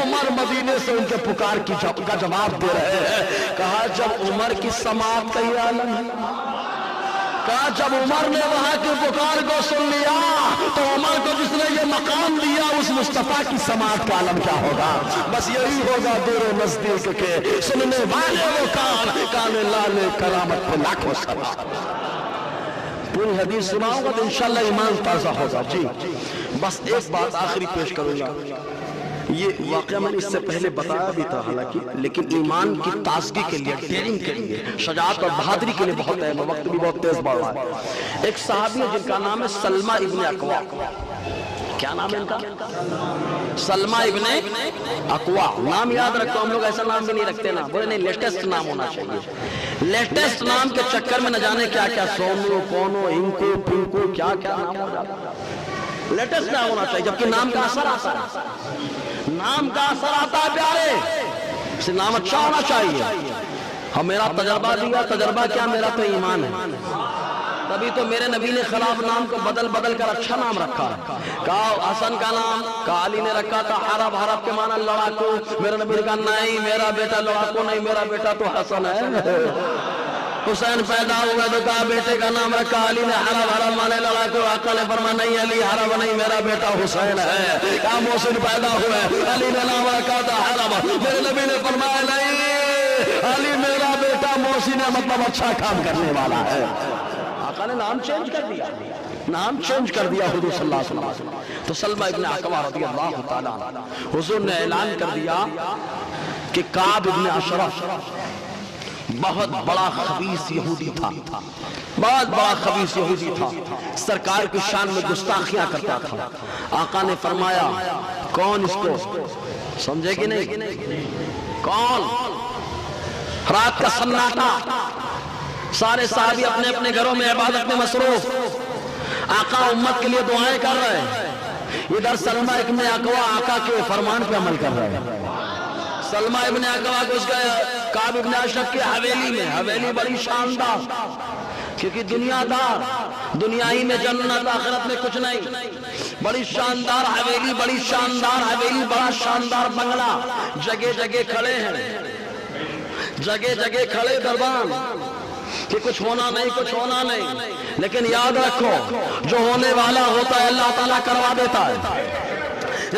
عمر مدینے سے ان کے پکار کا جواب دے رہے ہیں. کہا جب عمر کی سماعت کا یہ عالم ہے, کہا جب عمر نے وہاں کی پکار کو سن لیا تو عمر کو جس نے یہ مقام دیا اس مصطفیٰ کی سماعت کا عالم کیا ہوگا. بس یہی ہوگا دور و نزدیک کے سننے والے وہ کان لال کرامت کو لاکھوں سلام. پوری حدیث سناؤں گا تو انشاءاللہ ایمان تازہ ہوگا. جی بس ایک بات آخری پیش کروں گا. یہ واقعہ میں نے اس سے پہلے بتایا بھی تھا حالانکہ, لیکن ایمان کی تازگی کے لیے, ڈیرنگ کے لیے, شجاعت اور بہادری کے لیے بہت ہے. وقت بھی بہت تیز بڑھ رہا ہے. ایک صحابی ہے جن کا نام ہے سلمہ ابن اکوا. کیا نام ہے ان کا؟ سلمہ ابن اکوا. نام یاد رکھو, ہم لوگ ایسا نام بھی نہیں رکھتے نا, بولے نہیں لیٹسٹ نام ہونا چاہیے. لیٹسٹ نام کے چکر میں نہ جانے کیا کیا سومو پونو انکو پنکو کیا کیا نام ہو جاتا. لیٹسٹ نام ہونا چاہیے, جبکہ نام کا اثر آتا ہے, نام کا اثر آتا ہے پیارے, اسے نام اچھا ہونا چاہیے. ہم میرا تجربہ دیا, تجربہ کیا, میرا تو ایمان ہے. تبھی تو میرے نبی نے خراب نام کو بدل بدل کر اچھا نام رکھا. کہا حسن کا نام, کہا علی نے رکھا تھا حرب, حرب کے معنی لڑاکو. میرے نبی نے کہا نہیں میرا بیٹا لڑاکو نہیں, میرا بیٹا تو حسن ہے. حسین پیدا ہوا تو کہا بیٹے کا نام رکھا علی نے, حرب حرب مانے لڑاکو. آقا نے فرمایا نہیں علی حرب نہیں, میرا بیٹا حسین ہے. کہا محسن پیدا ہوا, علی نے نام رکھا تھا حرب. میرے نبی نے فرمایا نہیں علی میرا بیٹا محسن ہے, مطلب اچھا کام کرنے والا ہے. آقا نے نام چینج کر دیا, نام چینج کر دیا حضور صلی اللہ علیہ وسلم. تو سلمہ ابن اکوا رضی اللہ تعالیٰ حضور نے اعلان کر دیا کہ کعب ابن اشرف بہت بڑا خبیث یہودی تھا, بہت بڑا خبیث یہودی تھا, سرکار کی شان میں گستاخیاں کرتا تھا. آقا نے فرمایا کون اس کو, سمجھے کہ نہیں کون. رات کا سناٹا, سارے صحابی اپنے اپنے گھروں میں عبادت میں مصروف, آقا امت کے لیے دعائیں کر رہے ہیں. ادھر سلمہ ابن اکوا آقا کے فرمان پہ عمل کر رہے ہیں. سلمہ ابن اکوا گھس گئے کعب ابن اشرف کی حویلی میں. حویلی بڑی شاندار, کیونکہ دنیا دار, دنیا ہی میں جنت, آخرت میں کچھ نہیں. بڑی شاندار حویلی, بڑی شاندار حویلی, بڑا شاندار بنگلہ. جگہ جگہ کھڑے ہیں, جگہ جگہ کھڑے دربان کہ کچھ ہونا نہیں, کچھ ہونا نہیں. لیکن یاد رکھو جو ہونے والا ہوتا ہے اللہ تعالیٰ کروا دیتا ہے,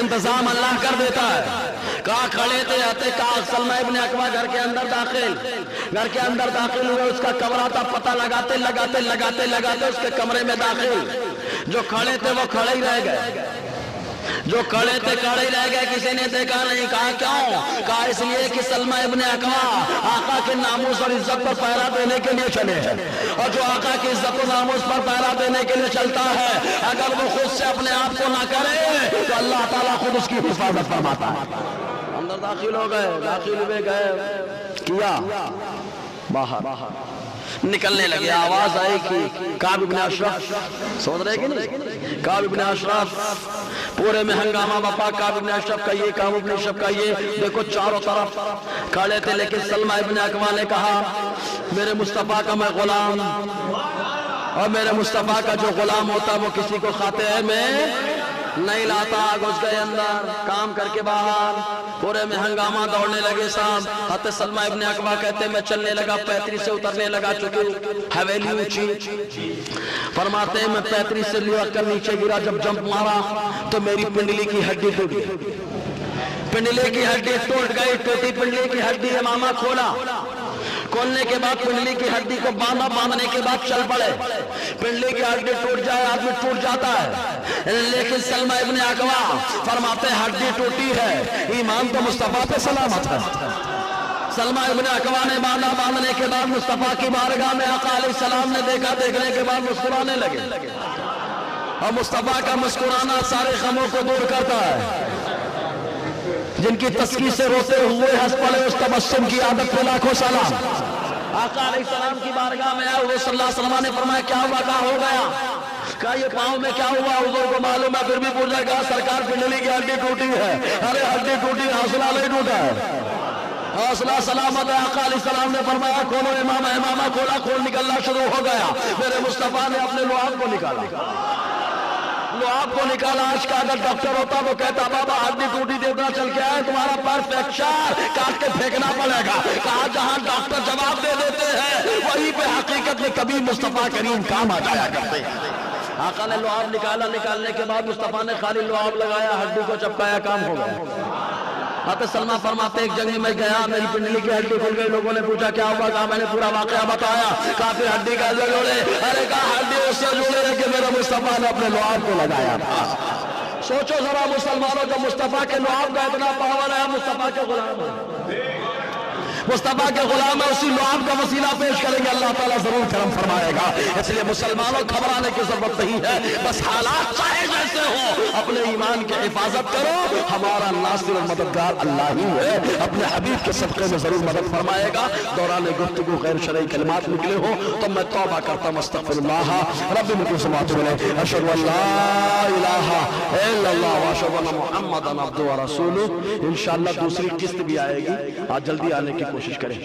انتظام اللہ کر دیتا ہے. کہاں کھڑے تھے, آتے کہا سلمہ ابن اکوا گھر کے اندر داخل, گھر کے اندر داخل ہوئے. اس کا کمرہ تھا, پتہ لگاتے لگاتے لگاتے لگاتے اس کے کمرے میں داخل. جو کھڑے تھے وہ کھڑے ہی رہ گئے, جو کھڑے تھے کھڑے ہی رہ گئے, کسی نے دیکھا نہیں. کہا کیوں؟ کہا اس لیے کہ سلمہ ابن اکوا آقا کے ناموس اور عزت پر پہرا دینے کے لیے چلے ہیں, اور جو آقا کی عزت و ناموس پر پہرا دینے کے لیے چلتا ہے اگر وہ خود سے اپنے آپ کو نہ کرے تو اللہ تعالیٰ خود اس کی حفاظت فرماتا ہے. اندر داخل ہو گئے, داخل ہوئے گئے, کیا باہر نکلنے لگے. آواز آئی کہ کعب ابن اشرف, سمجھ رہے کہ نہیں, کعب ابن اشرف. پورے میں ہنگامہ بپا, کعب ابن اشرف کا یہ, کعب ابن اشرف کا یہ. دیکھو چاروں طرف کھڑے تھے, لیکن سلمہ ابن اکوا نے کہا میرے مصطفیٰ کا میں غلام, اور میرے مصطفیٰ کا جو غلام ہوتا وہ کسی کو کھاتے ہیں میں نہیں لاتا. گھس گئے اندر, کام کر کے باہر. پورے میں ہنگامہ, دوڑنے لگے صاحب. حضرت سلمہ ابن اکوا کہتے میں چلنے لگا, 35 سے اترنے لگا, چونکہ حویلی اونچی. فرماتے ہیں میں 35 سے لیا کر نیچے گرا, جب جمپ مارا تو میری پنڈلی کی ہڈی ٹوٹ گئی. پنڈلی کی ہڈی ٹوٹ گئی، ٹوٹی پنڈلی کی ہڈی، امامہ کھولا، کھولنے کے بعد پنڈلی کی ہڈی کو باندھا، باندھنے کے بعد چل پڑے۔ پنڈلی کی ہڈی ٹوٹ جائے آدمی ٹوٹ جاتا ہے، لیکن سلمہ ابن اکوع فرماتے ہیں ہڈی ٹوٹی ہے، ایمان تو مصطفیٰ پہ سلامت ہے۔ سلمہ ابن اکوع نے باندھا، باندھنے کے بعد مصطفیٰ کی بارگاہ میں آقا علیہ السلام نے دیکھا، دیکھنے کے بعد مسکرانے لگے، اور مصطفیٰ کا مسکرانا سارے غموں کو دور کرتا ہے۔ جن کی تسکین سے روتے ہوئے ہنس پڑے اس تبسم کی عادت پہ لاکھوں سلام۔ آقا علیہ السلام کی بارگاہ میں آئے ہوئے صلی اللہ علیہ وسلم نے فرمایا کیا ہوا، کہا ہو گیا، کہا یہ پاؤں میں کیا ہوا، حضور کو معلوم ہے، پھر بھی پوچھا، کہا سرکار پنڈلی کی ہڈی ٹوٹی ہے۔ ارے ہڈی ٹوٹی، حوصلہ نہیں ٹوٹا ہے، حوصلہ سلامت ہے۔ آقا علیہ السلام نے فرمایا کھولو امامہ، امامہ کھولا، کھول نکلنا شروع ہو گیا۔ میرے مصطفیٰ نے اپنے لعاب کو نکالا، لعاب کو نکالا۔ آج کا اگر ڈاکٹر ہوتا وہ کہتا بابا ہڈی ٹوٹی دیتا چل کے آئے، تمہارا پیر فریکچر، کاٹ کے پھینکنا پڑے گا۔ کہا جہاں ڈاکٹر جواب دے دیتے ہیں وہیں پہ حقیقت میں کبھی مصطفیٰ کریم کام آ جایا کرتے ہیں۔ آقا نے لعاب نکالا، نکالنے کے بعد مصطفیٰ نے خالی لعاب لگایا، ہڈی کو چپکایا، کام ہو گیا۔ حضرت سلمہ فرماتے ایک جگہ میں گیا، میری پنڈلی کی ہڈی کھل گئی، لوگوں نے پوچھا کیا ہوا، کہا میں نے پورا واقعہ بتایا۔ کہا پھر ہڈی کا جوڑے، ارے کہا ہڈی اس سے جوڑے کہ میرے مصطفیٰ نے اپنے لعاب کو لگایا تھا۔ سوچو ذرا مسلمانوں، جب مصطفیٰ کے لعاب کا اتنا پاور ہے، مصطفیٰ کے غلام ہے، مصطفیٰ کے غلام ہے، اسی لعاب کا وسیلہ پیش کریں گے، اللہ تعالیٰ ضرور کرم فرمائے گا۔ اس لیے مسلمانوں گھبرانے کی ضرورت نہیں ہے، بس حالات چاہے جیسے ہوں اپنے ایمان کی حفاظت کرو، ہمارا ناصر و مددگار اللہ ہی ہے، اپنے حبیب کے صدقے میں ضرور مدد فرمائے گا۔ دوران گفتگو غیر شرعی کلمات نکلے ہوں تو میں توبہ کرتا ہوں، استغفر اللہ رب من کل سماعت ملے، اشہد ان لا الہ الا اللہ واشہد ان محمدا عبدہ ورسولہ۔ انشاءاللہ دوسری قسط بھی آئے گی، آج جلدی آنے کی کوشش کریں۔